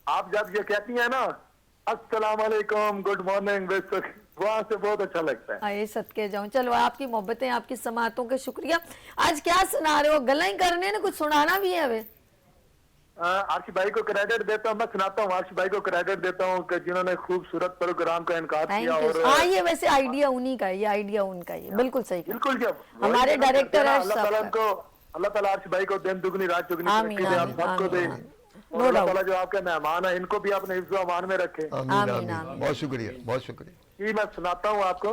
आप जब ये कहती है ना अस्सलाम वालेकुम, गुड मॉर्निंग, वहाँ से बहुत अच्छा लगता है। आए सदके जाऊं। चलो, आपकी मोहब्बतें, आपकी समातों के शुक्रिया। आज क्या सुना रहे हो? गला ही करने ना, कुछ सुनाना भी है। आर्श भाई को क्रेडिट देता हूँ, मैं सुनाता हूँ। आर्श भाई को क्रेडिट देता हूँ कि जिन्होंने खूबसूरत प्रोग्राम का इनकार किया। और हाँ, ये वैसे आइडिया उन्हीं का है, ये आइडिया उनका ही है, बिल्कुल सही। बिल्कुल, जब हमारे डायरेक्टर है अल्लाह ताला आर्श भाई को दिन दुगनी रात चुगनी आमीन, आप सबको दे। और No अल्लाह doubt. ताला जो आपके मेहमान हैं इनको भी अपने हिफ्ज़ व अमान में रखे। आमीन आमीन, आमीन, आमीन। बहुत शुक्रिया, बहुत शुक्रिया। जी मैं सुनाता हूँ आपको।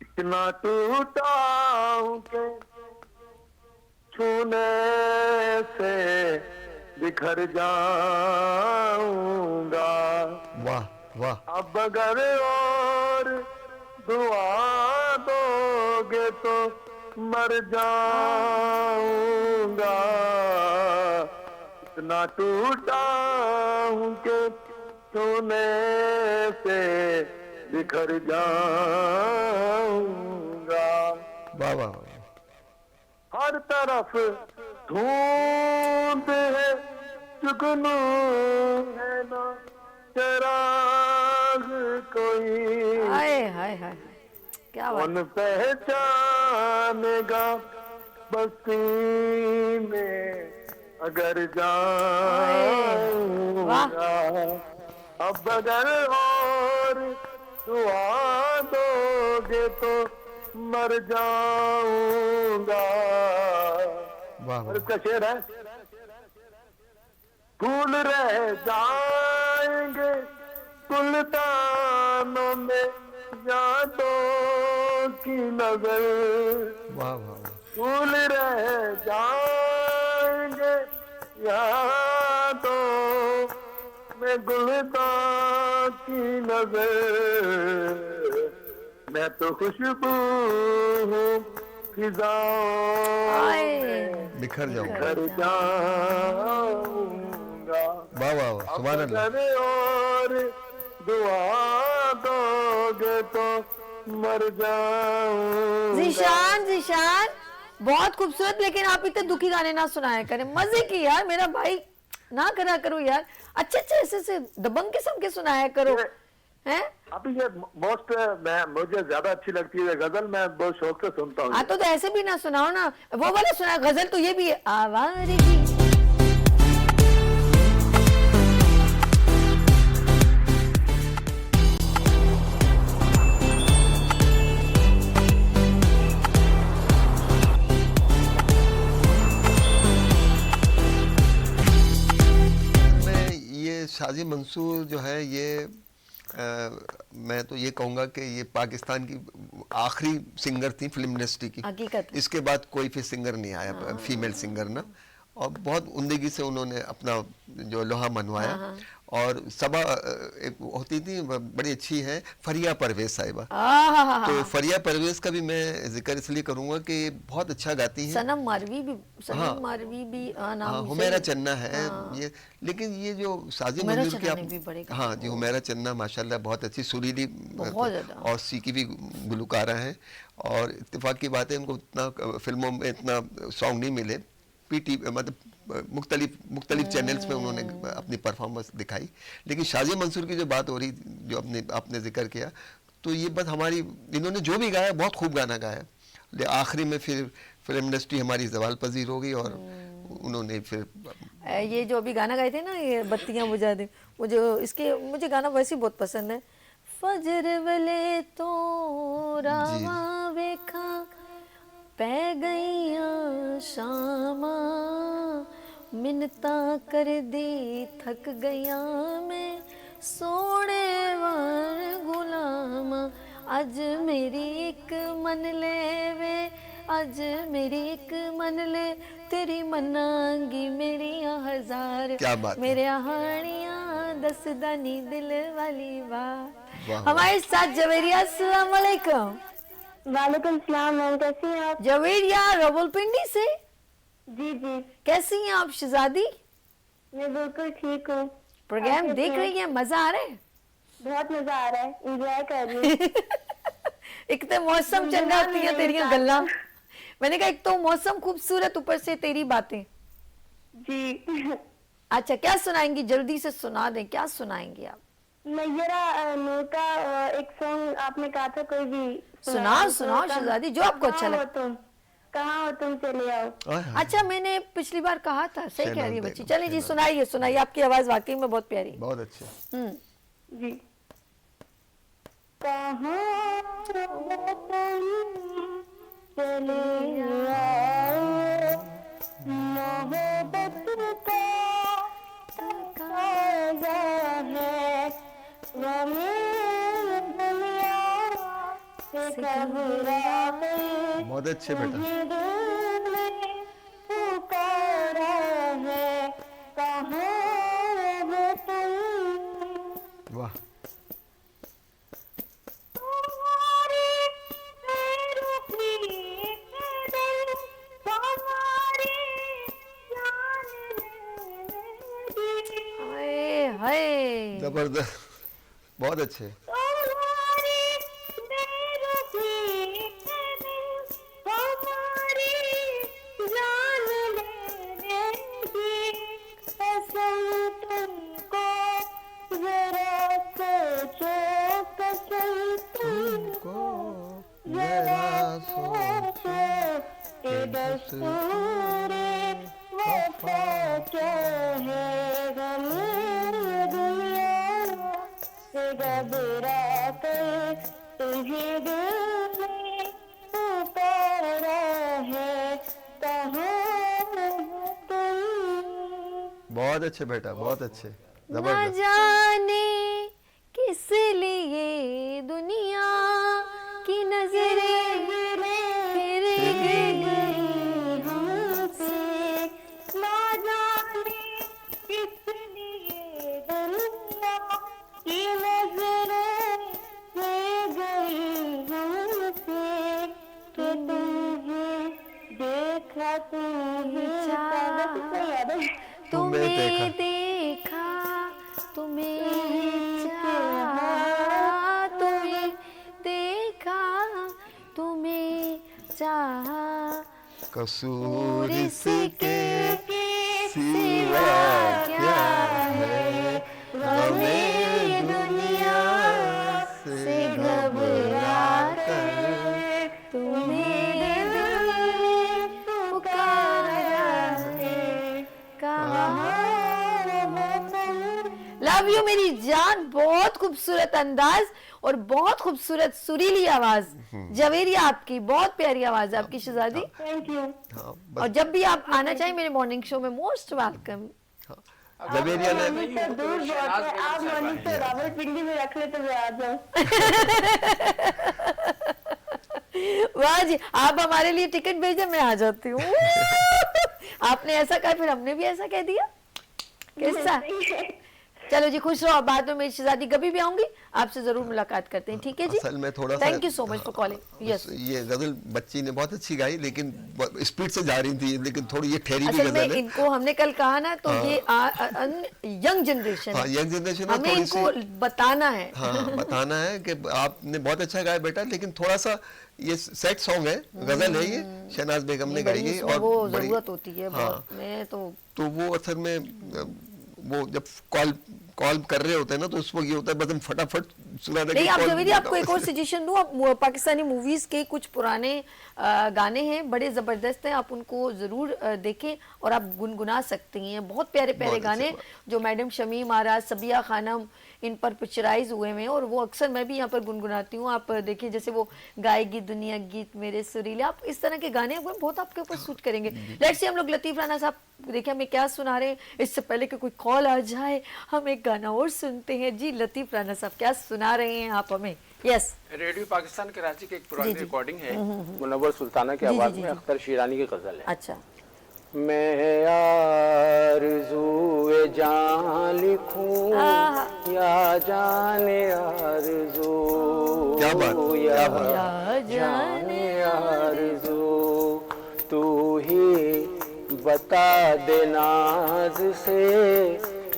इतना टूटा हूँ के छूने से बिखर जाऊंगा, वाह वाह, अब अगर और दुआ दोगे तो मर जाऊंगा। इतना टूटा हूँ कि छूने से बिखर जाऊंगा। वाह वाह, हर तरफ धुंध है, जुगनू है ना चिराग कोई, हाय हाय हाय, क्या बात। कौन पहचानेगा बस्ती में अगर जाऊंगा। अब अगर और दुआ दोगे तो मर जाऊंगा। वाह और वाह, इसका शेर है, फूल रह जाएंगे गुलदानों में यादों की नजर, वाह वाह, फूल रह जाएंगे यादों में गुलदान की नजर। मैं तो खुशबू हूँ फिजाओं में बिखर जाऊंगा। घर जाऊंगा। वाह वाह वाह, सुभान अल्लाह। अगर और दुआ दोगे तो मर जाऊंगा। जीशान जीशान बहुत खूबसूरत, लेकिन आप इतने दुखी गाने ना सुनाया करें, मजे की यार मेरा भाई ना करा करो यार, अच्छे अच्छे ऐसे दबंग किस्म के सुनाया करो हैं। अभी ये मोस्ट मुझे ज्यादा अच्छी लगती है गजल, मैं बहुत शौक से सुनता हूँ। हाँ तो ऐसे भी ना सुनाओ ना, वो वाला सुना गजल तो ये भी है, आवारगी। शाजी मंसूर जो है ये मैं तो ये कहूँगा कि ये पाकिस्तान की आखिरी सिंगर थी फिल्म इंडस्ट्री की। हकीकत है। इसके बाद कोई फिर सिंगर नहीं आया, फीमेल सिंगर ना, और बहुत उम्दगी से उन्होंने अपना जो लोहा मनवाया। और सबा एक होती थी बड़ी अच्छी है, फरिया परवेज साहिबा। तो फरिया परवेज का भी मैं जिक्र इसलिए करूँगा कि बहुत अच्छा गाती हैं। सनम मारवी भी, सनम मारवी भी नाम हुमैरा चन्ना है ये, लेकिन ये जो साजी मंजूर की आप, हाँ जी, हुमैरा चन्ना माशाल्लाह बहुत अच्छी सुरीली और सीखी भी गुलकारा हैं। और इत्तेफाक की बात है इनको इतना फिल्मों में इतना सॉन्ग नहीं मिले, पीटी मतलब मुख्तलिफ चैनल्स में उन्होंने अपनी परफॉर्मेंस दिखाई। लेकिन शाजी मंसूर की जो बात हो रही, जो आपने जिक्र किया, तो ये बस हमारी इन्होंने जो भी गाया बहुत खूब गाना गाया, लेकिन आखिरी में फिर फिल्म इंडस्ट्री हमारी जवाल पजीर हो गई और उन्होंने फिर ये जो अभी गाना गाए थे ना, ये बत्तियां बुझा दे, मुझे गाना वैसे ही बहुत पसंद है। फजर वेले तो रावा वेखा पै गईयां शामा, मिन्नता कर दी थक गईयां मैं सोने वार गुलामा। अज मेरी एक मन ले वे, अज मेरी एक मन ले, तेरी मनांगी मेरिया हजार, मेरे हानियां दसदा नी दिल वाली बात। हमारे साथ जवेरिया, अस्सलाम वालेकुम। वालेकुम सलाम मैम, कैसी हैं आप? जवेरिया रावलपिंडी से। जी जी। कैसी हैं आप शहजादी? मैं बिल्कुल ठीक हूँ। प्रोग्राम देख रही हैं, मजा आ रहा है? बहुत मजा आ रहा है, एंजॉय कर रही हूँ। एक तो मौसम चंगा होती है तेरी गल्ला, मैंने कहा एक तो मौसम खूबसूरत, ऊपर से तेरी बातें। जी। अच्छा क्या सुनाएंगी, जल्दी से सुना दें, क्या सुनाएंगी आप? नैयरा नूर का एक सॉन्ग आपने कहा था, कोई भी सुनाओ शहजादी, जो आपको अच्छा लगे। कहाँ हो तुम चले आओ। अच्छा मैंने पिछली बार कहा था, सही कह रही है बच्ची। चलिए जी सुनाइए, आपकी आवाज वाकई में बहुत प्यारी, बहुत अच्छी। जी। कहाँ चले आए, मोहब्बत का तकाज़ा है, गमे दुनिया से घबराए, बहुत अच्छे बेटा। तुझे दिल ने पुकारा है, कहाँ हो तुम। वाह, तुम्हारे पैरों की कदम हमारी जान लेगी, हाय हाय, जबरदस्त, बहुत अच्छे। तुम्हारे पैरों की कदम हमारी जान लेगी, कसम तुमको जरा सोचो, कसम तुमको जरा सोचो, कि दस्तूरे वफा क्या है, गमे दुनिया से घबरा कर तुम्हें दिल में पुकारा है, कहाँ हो तुम। बहुत अच्छे बेटा, बहुत अच्छे, ना जबरदस्त। जाने किस लिए दुनिया की नजरें फिर गई हमसे, ना जाने किस लिए दुनिया की नजरें फिर गई हमसे, कि तुम्हें देखा, तुम्हें चाहा, तुम्हें देखा। देखा, तुम्हें चाहा, तुम्हें देखा, तुम्हें चाहा, कसूर इसके सिवा क्या है, गमे दुनिया से घबरा कर तुम्हें दिल पुकारा है, कहाँ लव यू मेरी जान। बहुत खूबसूरत अंदाज और बहुत खूबसूरत सुरीली आवाज, जवेरिया आपकी बहुत प्यारी आवाज है आपकी शहजादी। Thank you. हाँ, और जब भी आप आना चाहें मेरे मॉर्निंग शो में, मोस्ट वेलकम। जवेरिया ने मॉर्निंग से दूर बहुत है, आप मॉर्निंग से रावलपिंडी में रख ले तो मैं आ जाऊँ। वाह जी, आप हमारे लिए टिकट भेजे, मैं आ जाती हूँ। आपने ऐसा कहा, फिर हमने भी ऐसा कह दिया, कैसा? चलो जी, खुश रहो। बाद में मेरी शहजादी कभी भी आऊंगी, आपसे जरूर मुलाकात करते हैं, ठीक है जी? असल में थोड़ा सा, thank you so much for calling. Yes, ये गजल बच्ची ने बहुत अच्छी गाई, लेकिन स्पीड से जा रही थी, लेकिन थोड़ी ये ठहरी भी असल में गजल है। इनको हमने कल कहा ना, तो ये यंग जनरेशन हाँ, है, यंग जनरेशन हमें थोड़ी इनको सी, बताना है। हाँ, बताना है कि आपने बहुत अच्छा गाया बेटा, लेकिन थोड़ा सा ये सेट सॉन्ग है, गजल है ये, शहनाज बेगम ने गाई है, इसमें और वो बड़ी, जरूरत होती है हाँ, बहुत। मैं तो वो असल में वो जब कॉल कर रहे होते हैं ना, तो उस वक्त ये होता है बस हम फटाफट सुनाने नहीं, की आप call जवेरी आपको एक और बताओ। सजेशन दूं, आप पाकिस्तानी मूवीज के कुछ पुराने गाने हैं, बड़े जबरदस्त हैं, आप उनको जरूर देखें और आप गुनगुना सकती हैं। बहुत प्यारे प्यारे बहुत अच्छी गाने जो मैडम शमीम आराज, सबिया खानम, इन पर पिक्चराइज हुए हैं, और वो अक्सर मैं भी यहाँ पर गुनगुनाती हूँ। आप देखिए, जैसे वो गाएगी दुनिया गीत मेरे सुरीले, आप इस तरह के गाने वो बहुत आपके ऊपर सूट करेंगे। लेट्स सी, हम लोग लतीफ राना साहब देखिए हमें क्या सुना रहे हैं। इससे पहले कि कोई कॉल आ जाए, हम एक गाना और सुनते हैं। जी लतीफ राना साहब, क्या सुना रहे हैं आप हमें? यस, रेडियो पाकिस्तान कराची की एक पुरानी जी। रिकॉर्डिंग है, मुनव्वर सुल्ताना की जी, आवाज जी, में जी। अख्तर शीरानी की गजल है। अच्छा। मैं आरज़ूए जान लिखूं या जाने आरज़ू, क्या बात, क्या बात। या जाने आरज़ू, तू ही बता दे नाज से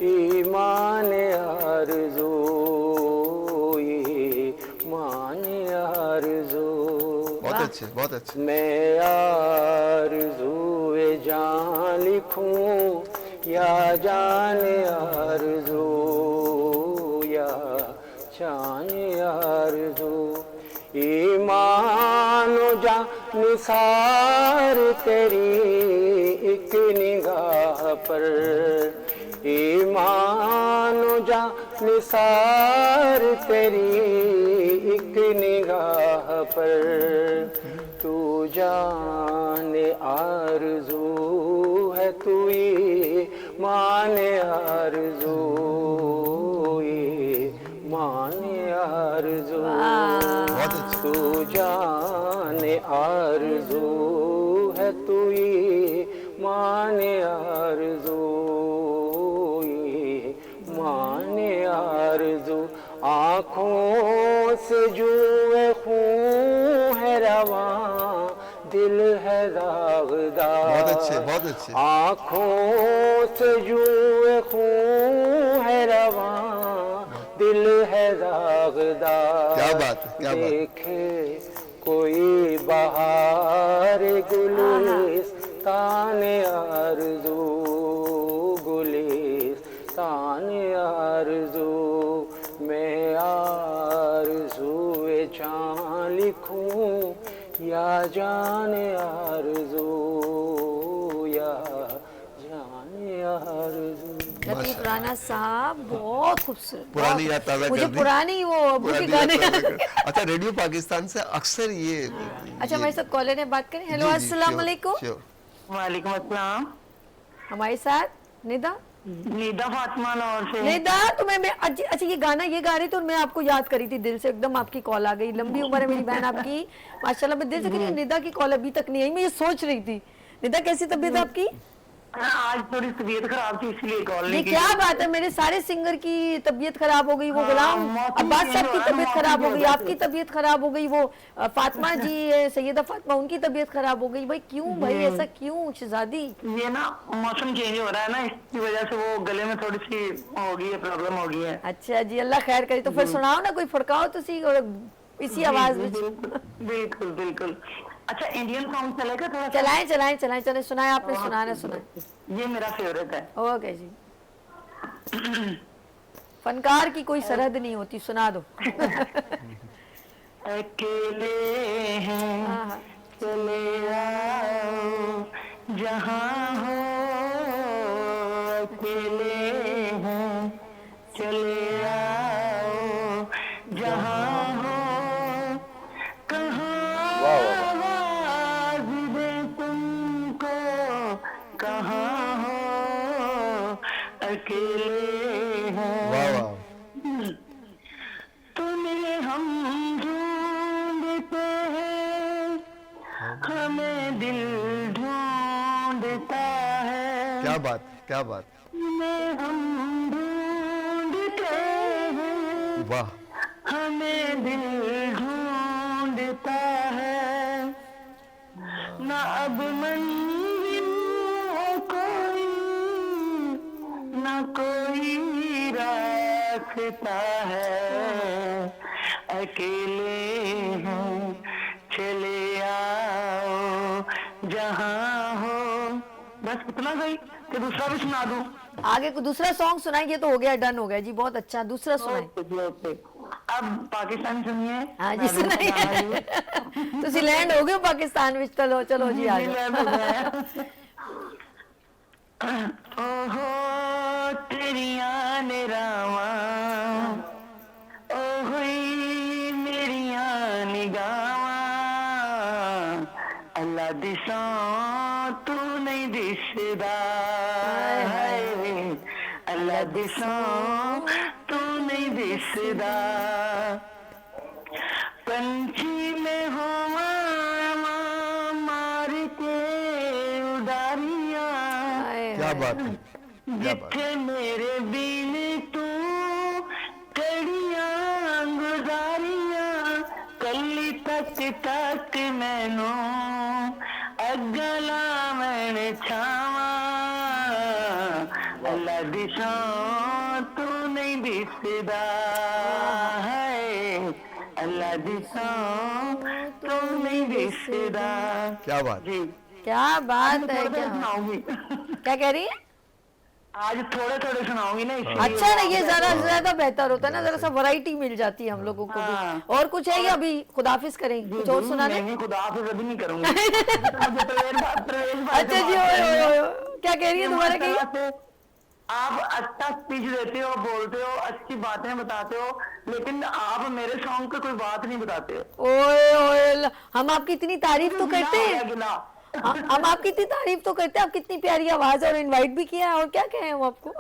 ईमान आरज़ू, ईमान आरज़ू। बहुत अच्छे, बहुत अच्छे। मैं आरज़ूए जान लिखूं या जाने आरज़ू, या जाने आरज़ू, ईमान जा निसार तेरी एक निगाह पर, ईमान जा निसार तेरी एक निगाह पर, तू जाने आरज़ू है, तू ये माने आरज़ू, ये माने आरज़ू, तू जाने आरज़ू है, तू ये माने आरज़ू, ये माने आरज़ू। आँखों से जुए खून है रवां, दिल है दागदार। बहुत अच्छे, बहुत अच्छे। आँखों से जुए खून है रवां, दिल है दागदार। क्या बात है, क्या बात। देखे कोई बहार गुलिस्तान आरज़ू, गुलिस्तान आरज़ू, मैं आरज़ूए जान लिखूं या जाने आरज़ू, या जाने आरज़ू। लतीफ राणा साहब बहुत खूबसूरत, पुरानी बहुत- याद ताज़ा मुझे कर दी। पुरानी वो अब्बू के पुरानी गाने याद ताज़ा कर- अच्छा, रेडियो पाकिस्तान से अक्सर ये अच्छा, हमारे साथ कॉलर है, बात करें। हेलो, जी, जी, अस्सलाम श्योर, वालेकुम। श्योर। वालेकुम अस्सलाम। हमारे साथ निदा। निदा फातिमा लाहौर से। निदा, तुम्हें मैं अच्छा ये गाना ये गा रही तो मैं आपको याद करी थी दिल से, एकदम आपकी कॉल आ गई। लंबी उम्र है मेरी बहन आपकी, माशाल्लाह। मैं दिल से कह रही निदा की कॉल अभी तक नहीं आई, मैं ये सोच रही थी। निदा, कैसी तबीयत है आपकी? आज थोड़ी तबीयत खराब थी इसलिए कॉल ये नहीं की। क्या बात है, मेरे सारे सिंगर की तबीयत खराब हो गई। वो गुलाम मौसम अब्बास चेंज साहब हो की रहा है, तबीयत मौसम खराब हो की गई, वजह आपकी से। तबीयत खराब हो गई, वो फातिमा जी है, सैयदा फातिमा, उनकी तबीयत खराब हो गई। भाई क्यों, भाई ऐसा क्यों शहजादी? ये ना मौसम चेंज हो रहा है ना, इसकी वजह से वो गले में थोड़ी सी हो गई है, प्रॉब्लम हो गई है। अच्छा जी, अल्लाह खैर करे। तो फिर सुनाओ ना, कोई फड़काओ तो सी, और इसी आवाज में। बिल्कुल बिल्कुल। अच्छा, इंडियन सॉन्ग चलेगा थोड़ा सा? चलाएं चलाएं चलाएं चलें, सुनाए आपने, सुनाना सुनाए। ये मेरा फेवरेट है। ओके जी। फनकार की कोई सरहद नहीं होती, सुना दो। अकेले हैं हाँ, चले आओ जहाँ हो, अकेले हैं चले आओ जहाँ हो, कहाँ आवाज़ दे तुमको, कहाँ हो, अकेले हैं वाह वाह। तुम्हें हम ढूंढते हैं, हमें दिल ढूंढता है, क्या बात, क्या बात। तुम्हें हम ढूंढते हैं, वाह। हमें दिल ढूंढता है, ना अब मंजिल है कोई, ना कोई रास्ता है, अकेले हैं चले आओ जहाँ हो। बस इतना सही कि दूसरा भी सुना दूं? आगे को दूसरा सॉन्ग सुनाइए तो हो गया, डन हो गया जी, बहुत अच्छा। दूसरा सुनाए। ओके। अब पाकिस्तान सुनिए। हाँ जी, मैं भी सुनाइए। सुना रही हूँ। तुसी लैंड हो गए हो पाकिस्तान में, चलो चलो जी, आ जाओ। ओहो तेरियां ने रावा, ओहोई मेरियां निगावा, अल्लाह दिसां तू नहीं दिसदा, अल्लाह दिसां तू नहीं दिसदा, पंछी में होवा मार के उडारियां, क्या बात है, क्या बात। जिथे मेरे बिन तू कड़ियां गुजारियां, कली तक तक मैनू अगला मन छावा, अल्लाह दिसां तू नहीं दिसदा है, अल्लाह दिसां तू नहीं दिसदा। क्या बात। जी, क्या बात है, थोड़े क्या सुनाऊंगी। क्या कह रही है? आज थोड़े थोड़े सुनाऊंगी ना, इसलिए अच्छा ना, ये ज्यादा से ज्यादा बेहतर होता है ना, जरा सा वैरायटी मिल जाती है हम लोगों को भी। हाँ। और कुछ है या अभी खुदाफिज करें, कुछ और सुनाने? नहीं, खुदा हाफिज़ अभी नहीं करूंगी। मुझे प्रवेश बात अच्छा जी, ओए ओए ओए, क्या कह रही है दोबारा की? आप अच्छा स्पीच देते हो, बोलते हो, अच्छी बातें बताते हो, लेकिन आप मेरे सॉन्ग की कोई बात नहीं बताते हो। ओए ओए हम आपकी इतनी तारीफ तो गिला करते हो गया, हैं। गिला। हम आपकी इतनी तारीफ तो करते हैं, आप कितनी प्यारी आवाज है, और इनवाइट भी किया है, और क्या कहें हम आपको।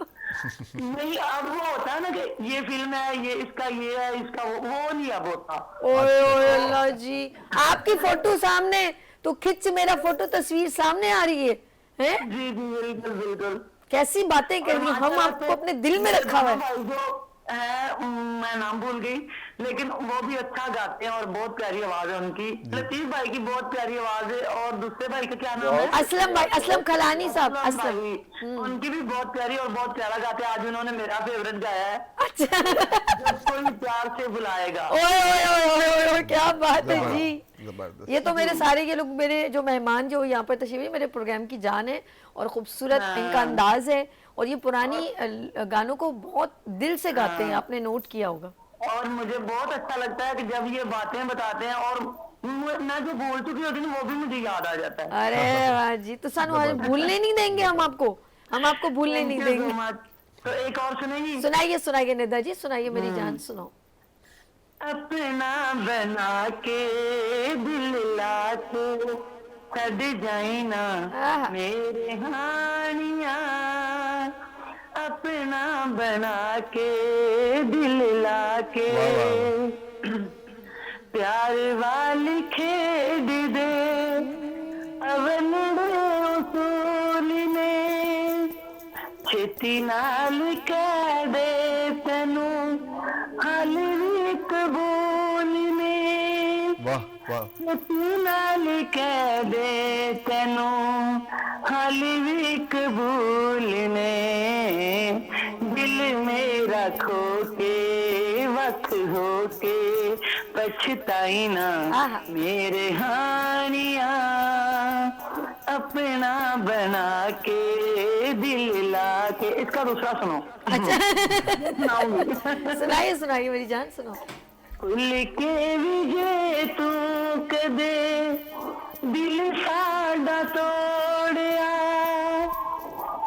नहीं, अब वो होता है ना कि ये फिल्म है, ये इसका ये है, इसका वो नहीं अब होता। ओए ओए अल्लाह जी, आपकी फोटो सामने तो खिंच, मेरा फोटो तस्वीर सामने आ रही है? जी जी, बिल्कुल बिल्कुल। कैसी बातें कर रही हैं, हम आपको अपने दिल में रखा हुआ है। भाई जो है, मैं नाम भूल गई, लेकिन वो भी अच्छा गाते हैं और बहुत प्यारी आवाज है उनकी। लतीफ भाई की बहुत प्यारी आवाज है, और दूसरे भाई का क्या नाम है? असलम भाई, असलम खलानी साहब, असलम। भाई, उनकी भी बहुत प्यारी और बहुत प्यारा गाते हैं। आज उन्होंने मेरा फेवरेट गाया है, अच्छा। जब कोई प्यार से बुलाएगा। ओए ओए ओए ओए ओए, क्या बात है जी। जबरदस्त। ये तो मेरे सारे ये लोग, मेरे जो मेहमान जो यहाँ पर तशरीफ है, मेरे प्रोग्राम की जान है, और खूबसूरत इनका अंदाज है, और ये पुरानी गानों को बहुत दिल से गाते हैं, आपने नोट किया होगा। और मुझे बहुत अच्छा लगता है कि जब ये बातें बताते हैं, और मैं जो बोल चुकी होती हूँ वो भी मुझे याद आ जाता है। अरे वाह जी, तो सानू आज भूलने नहीं देंगे हम आपको भूलने नहीं Thank you so देंगे। much। तो एक और सुनेगी? सुनाइए सुनाइए निदा जी, सुनाइए मेरी जान, सुनाओ। अपना बना के दिल लाके छड़ जाए ना आहा। मेरे हानिया, अपना बना के दिल लाके प्यार वाली खेड दे अवनड़े उसूल ने छेती नाल कह दे तेनू हाल भी कबूल ने, वाह वाह। छेती नाल कह दे तेनू हाल भी कबूल ने, दिल मेरा खो के वक्त हो के पछताई ना मेरे हानिया, अपना बना के दिल ला के। इसका दूसरा सुनो। अच्छा सुनाऊंगी। सुनाइए सुनाइए मेरी जान, सुनाओ। खुल के विजे तू कदे दिल साडा तोड़िया,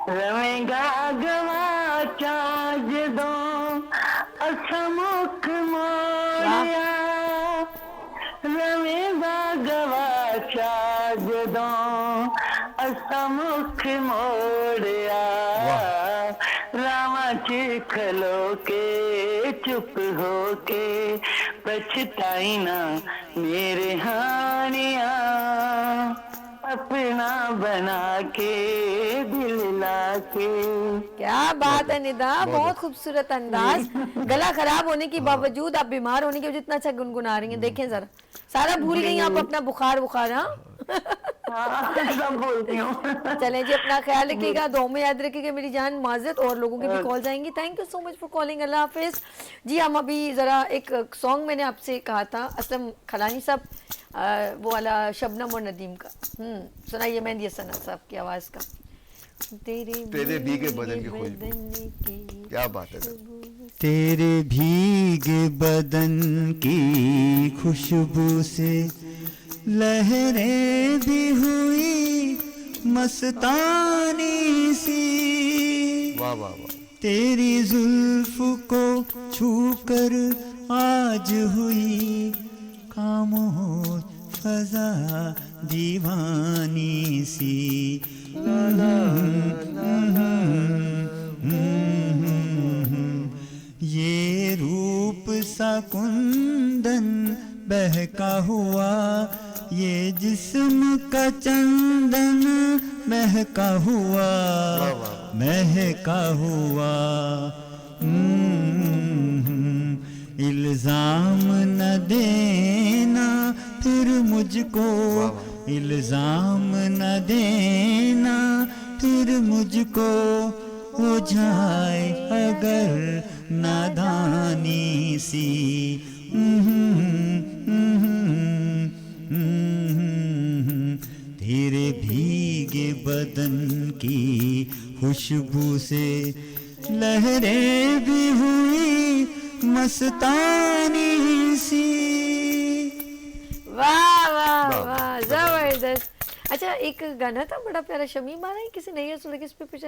रवेगा गवाचा जदों असा मुख मोड़िया, रवेगा गवाचा जदों असा मुख मोड़िया, रामा च खलो के चुप हो के पछताई ना मेरे हानिया, अपना बना के दिल लाके। क्या बात है निदा, बहुत खूबसूरत अंदाज। गला खराब होने की बावजूद, आप बीमार होने के वजह इतना अच्छा गुनगुना रही हैं। देखें जरा, सारा भूल गई आप अपना बुखार। हाँ सब बोलती हूँ। चलें जी, अपना ख्याल रखिएगा, दुआ में याद रखिएगा मेरी जान। माजरत, और लोगों के भी कॉल जाएंगी। Thank you so much for calling. अल्लाह हाफिज जी। हम अभी ज़रा एक सॉन्ग मैंने आपसे कहा था, असलम खलानी साहब, वो वाला शबनम और नदीम का, सुनाइए मेहंदी हसन साहब की आवाज़ का। तेरे भीगे बदन की खुशबू। क्या बात है। तेरे भीगे बदन की खुशबू से लहरें भी हुई मस्तानी सी, वाह वाह वाह। तेरी जुल्फ को छूकर आज हुई खामोश फजा दीवानी सी। ये रूप सा कुंदन बहका हुआ, ये जिस्म का चंदन महका हुआ, महका हुआ। इल्जाम न देना फिर मुझको, इल्जाम न देना फिर मुझको, हो जाए अगर नादानी सी। तेरे भीगे बदन की खुशबू से लहरें भी हुई मस्तानी सी। वाह वाह वाह, जबरदस्त। अच्छा, एक गाना था बड़ा प्यारा, शमीम आ रहा है किसी नहीं है सुन, इस पे पूछा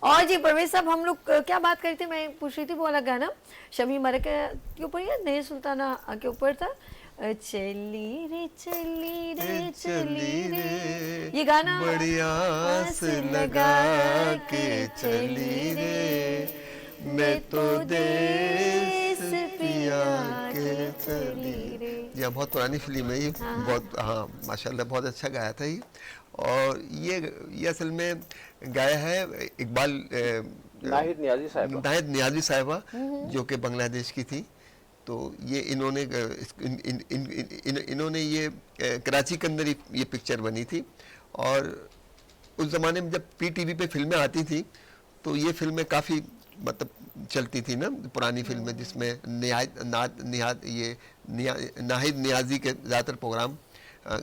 और जी परवेज साहब, हम लोग क्या बात करते, मैं पूछ रही थी वो वाला गाना शमी मरक के ऊपर या नए सुल्ताना के ऊपर था, चली रे चली रे चली रे, ये गाना बड़ी आस लगा के चली रे, मैं तो देश पिया के चली रे। ये बहुत पुरानी फिल्म है ये, बहुत हाँ माशाल्लाह बहुत अच्छा गाया था ये। और ये असल में गाया है इकबाल नाहिद नियाज़ी साहिबा जो कि बांग्लादेश की थी। तो ये इन्होंने इन्होंने ये कराची के अंदर ये पिक्चर बनी थी। और उस ज़माने में जब PTV पे फिल्में आती थी तो ये फिल्में काफ़ी मतलब चलती थी ना, पुरानी फिल्में जिसमें नाहिद नियाज़ी के ज़्यादातर प्रोग्राम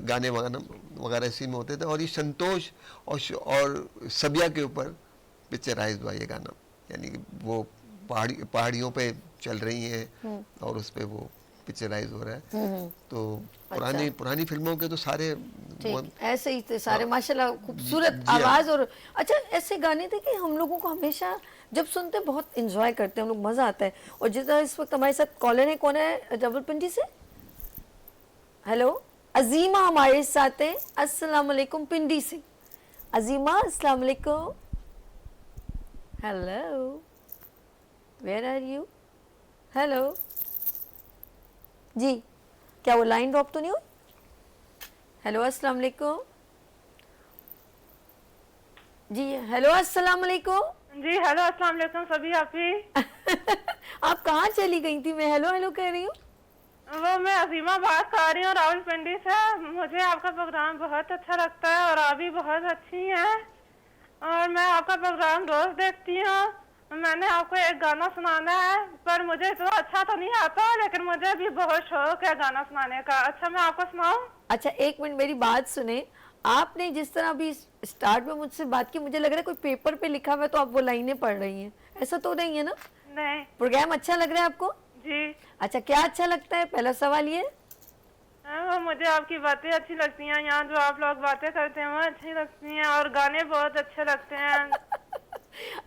गाने वगैरह इसी में होते थे। और ये संतोष और सबिया के ऊपर पिक्चराइज हुआ ये गाना, यानी कि वो पहाड़ियों पे चल रही हैं और उस पे वो पिक्चराइज हो रहा है। तो पुरानी फिल्मों के तो सारे ऐसे ही थे सारे माशाल्लाह, खूबसूरत आवाज। और अच्छा ऐसे गाने थे कि हम लोगों को हमेशा जब सुनते बहुत एंजॉय करते हैं हम लोग, मजा आता है। और जिस तरह इस वक्त हमारे साथ कॉलर है, कौन है जबलपुर से? हेलो अजीमा हमारे साथ है, अस्सलाम वालेकुम पिंडी से। अजीमा अस्सलाम वालेकुम, hello where are you, hello जी, क्या वो लाइन ड्रॉप तो नहीं हुई? हेलो अस्सलाम वालेकुम जी, हेलो अस्सलाम वालेकुम जी हेलो अस्सलाम वालेकुम सभी आप ही। आप कहाँ चली गई थी? मैं हेलो हेलो कह रही हूँ। वो मैं अजीमा बात कर रही हूँ रावलपिंडी से। मुझे आपका प्रोग्राम बहुत अच्छा लगता है और आप भी बहुत अच्छी हैं और मैं आपका प्रोग्राम रोज देखती हूँ। मैंने आपको एक गाना सुनाना है पर मुझे तो अच्छा तो नहीं आता, लेकिन मुझे भी बहुत शौक है गाना सुनाने का। अच्छा मैं आपको सुनाऊं? अच्छा एक मिनट मेरी बात सुने। आपने जिस तरह अभी स्टार्ट में मुझसे बात की, मुझे लग रहा है कोई पेपर पे लिखा हुआ है तो आप वो लाइनें पढ़ रही हैं, ऐसा तो नहीं है ना? नहीं। प्रोग्राम अच्छा लग रहा है आपको? जी। अच्छा क्या अच्छा लगता है? पहला सवाल ये। मुझे आपकी बातें अच्छी लगती हैं, यहाँ जो आप लोग बातें करते हैं वो अच्छी लगती हैं और गाने बहुत अच्छे लगते हैं।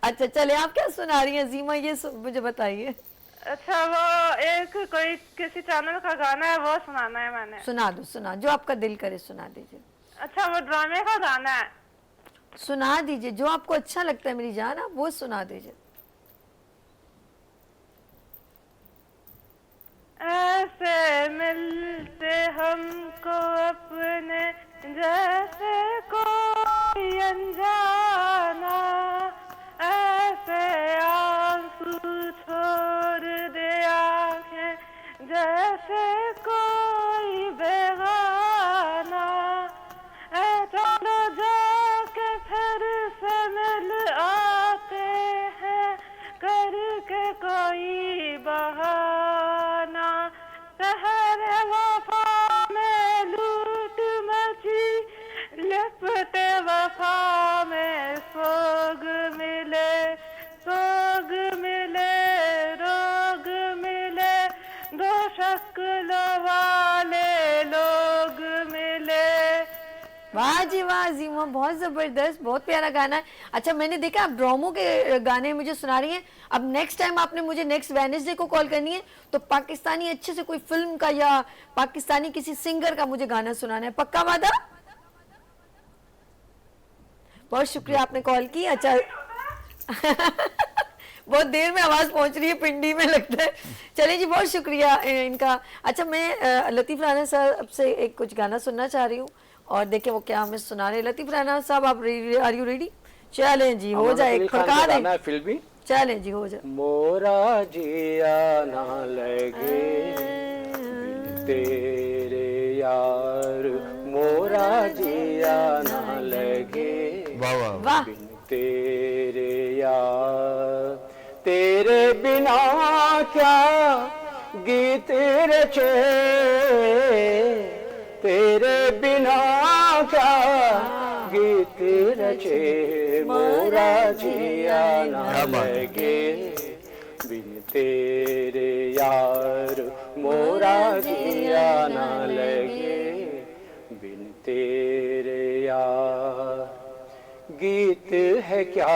अच्छा चले, आप क्या सुना रही हैं अजीमा, ये मुझे बताइए। अच्छा वो एक कोई किसी चैनल का गाना है वो सुनाना है मैंने। सुना दो, सुना जो आपका दिल करे सुना दीजिए। अच्छा वो ड्रामे का गाना है, सुना दीजिए जो आपको अच्छा लगता है मेरी जान, आप वो सुना दीजिए। ऐसे मिलते हमको अपने जैसे कोई अनजाना, ऐसे आंसू छोड़ दे आंखें जैसे कोई बेगाना, चलो जाके फिर से मिल आते हैं करके कोई बहाना, शहर वफा में लूट मची लिपटे वफा में सोग मिले, सोग मिले रोग मिले, दो शक्ल वाले लोग मिले। वाह जी वाह जीमा, बहुत जबरदस्त, बहुत प्यारा गाना है। अच्छा मैंने देखा आप ड्रामो के गाने मुझे सुना रही हैं। अब नेक्स्ट टाइम आपने मुझे नेक्स्ट वेडनेसडे को कॉल करनी है तो पाकिस्तानी अच्छे से कोई फिल्म का या पाकिस्तानी किसी सिंगर का मुझे गाना सुनाना है, पक्का वादा? बहुत शुक्रिया आपने कॉल की। अच्छा बहुत देर में आवाज पहुंच रही है पिंडी में लगता है। चलिए जी बहुत शुक्रिया इनका। अच्छा मैं लतीफ राना साहब से एक कुछ गाना सुनना चाह रही हूँ और देखें वो क्या हमें सुना रहे। लतीफ राना साहब आप आर यू रेडी? चलें जी हो जाए, फड़का दें फिल्मी। चलें जी हो जाए। मोरा जिया ना लगे तेरे यार, मोरा जिया ना लगे वाह वाह वाह तेरे यार, तेरे बिना क्या गीत रचे, तेरे बिना क्या गीत रचे, मोरा जिया ना लगे बिन तेरे यार, मोरा जिया ना लगे बिन तेरे यार, गीत है क्या,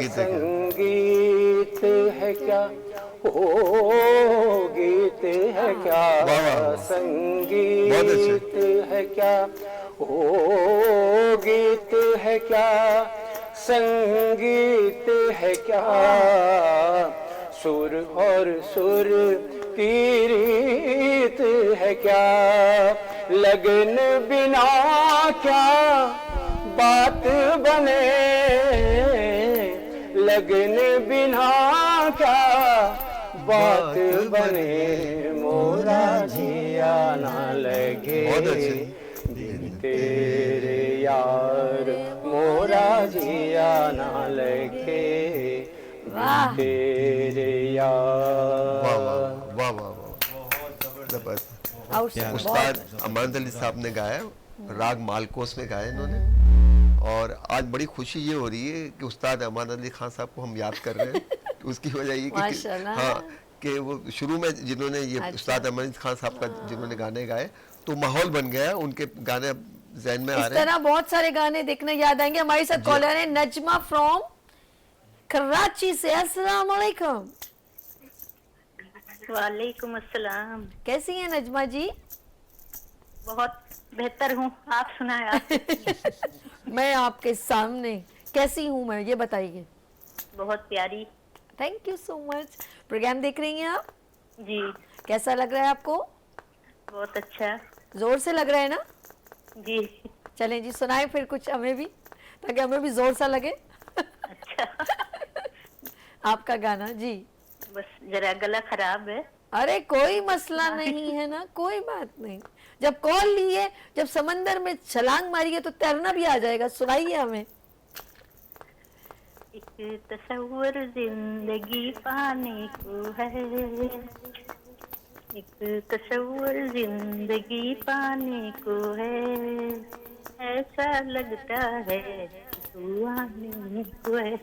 संगीत है क्या, ओ गीत है क्या, संगीत है क्या, ओ गीत है क्या, संगीत है क्या, सुर और सुर की रीत है क्या, लगन बिना क्या बात बने, लगन बिना क्या बात बने, मोरा जिया ना लगे बिन तेरे यार, मोरा जिया ना लगे बिन तेरे यार। वाह वाह वाह वाह वाह, जबरदस्त। उस्ताद अमानत अली साहब ने गाया, राग मालकोस में गाया इन्होंने। और आज बड़ी खुशी ये हो रही है कि उस्ताद अमानत अली खान साहब को हम याद कर रहे हैं। उसकी वजह ये कि हाँ कि वो शुरू में जिन्होंने ये उस्ताद अमानत अली खान साहब का जिन्होंने गाने गाए, तो माहौल बन गया, उनके गाने अब ज़हन में आ रहे हैं। इस तरह बहुत सारे गाने देखने याद आएंगे। हमारे साथ कॉलर है नजमा फ्रॉम कराची से। अस्सलाम वालेकुम। वालेकुम अस्सलाम। कैसी हैं नजमा जी? बहुत बेहतर हूँ, आप सुनाए आप। मैं आपके सामने कैसी हूँ मैं, ये बताइए। बहुत प्यारी। Thank you so much. Programme देख रही हैं आप? जी। कैसा लग रहा है आपको? बहुत अच्छा। जोर से लग रहा है ना? जी। चलें जी, सुनाए फिर कुछ हमें भी, ताकि हमें भी जोर सा लगे। अच्छा। आपका गाना जी। बस जरा गला खराब है। अरे कोई मसला नहीं है ना, कोई बात नहीं। जब कॉल ली है, जब समंदर में छलांग मारी है, तो तैरना भी आ जाएगा। सुनाइए हमें। एक तस्वर जिंदगी पाने को है, एक तस्वर जिंदगी पाने को है, ऐसा लगता है तू आने को है,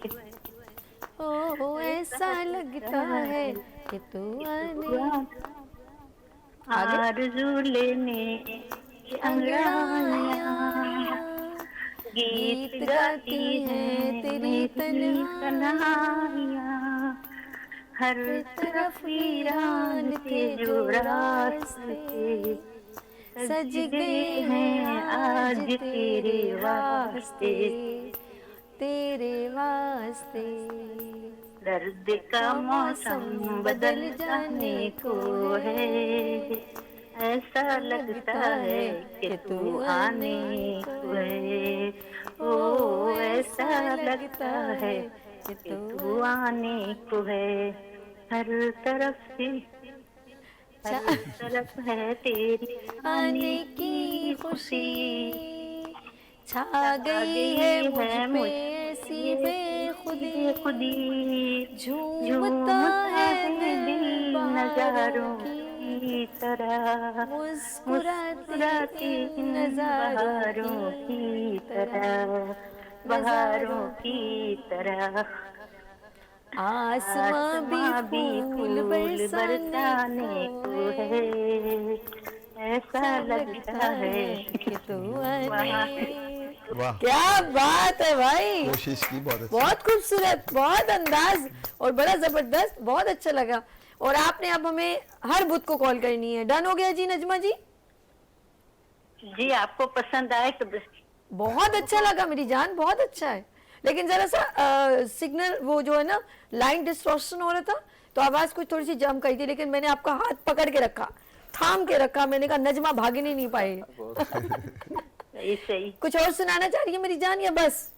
ओ ऐसा लगता है कि तू आने। आरज़ू लेने अंगड़ाइयाँ गीत गाती हैं तेरी तन्हाइयाँ, हर तरफ वीरान के जो रास्ते सज गए हैं आज तेरे वास्ते, तेरे वास्ते। दर्द का मौसम बदल जाने को है, ऐसा लगता है कि तू आने को है, ओ ऐसा लगता है कि तू आने को है, हर तरफ से हर तरफ है तेरी आने की खुशी, छा गई है मुझ पे ऐसी बेखुदी, झूमता है दिल नजारों की तरह, मुस्कुराती नजारों की तरह, बहारों की तरह। आसमां भी फूल बरसाने को है, ऐसा लगता है कि तू आने। वाह, क्या बात है भाई, कोशिश की, बहुत अच्छी। बहुत खूबसूरत, बहुत अंदाज और बड़ा जबरदस्त, बहुत अच्छा लगा। और आपने अब हमें हर बुध को कॉल करनी है। डन हो गया जी नजमा जी? जी, आपको पसंद आए तो बहुत अच्छा लगा मेरी जान, बहुत अच्छा है। लेकिन जरा सा सिग्नल वो जो है ना, लाइन डिस्टॉर्शन हो रहा था, तो आवाज कुछ थोड़ी सी जम गई थी। लेकिन मैंने आपका हाथ पकड़ के रखा, थाम के रखा। मैंने कहा नजमा भागने नहीं पाए। सही। कुछ और सुनाना चाह रही है मेरी जान, या बस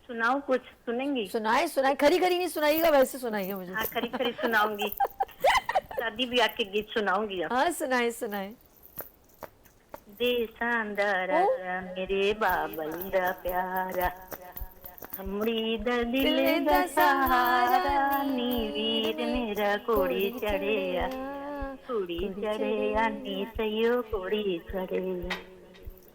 सुनाओ? कुछ सुनेंगी? सुनाए सुनाए, खरी खरी नहीं सुनाइएगा, वैसे सुनाइए मुझे। हाँ, खरी खरी सुनाऊंगी। शादी ब्याह के गीत सुनाऊंगी। हाँ सुनाए सुनाए। दे सांदारा मेरे बाबल दा प्यारा, हमड़ी दा दिल दा सहारा, नी वीर मेरा कोड़ी चढ़ेया, कोड़ी चढ़ेया नी सयो कोड़ी चढ़ेया,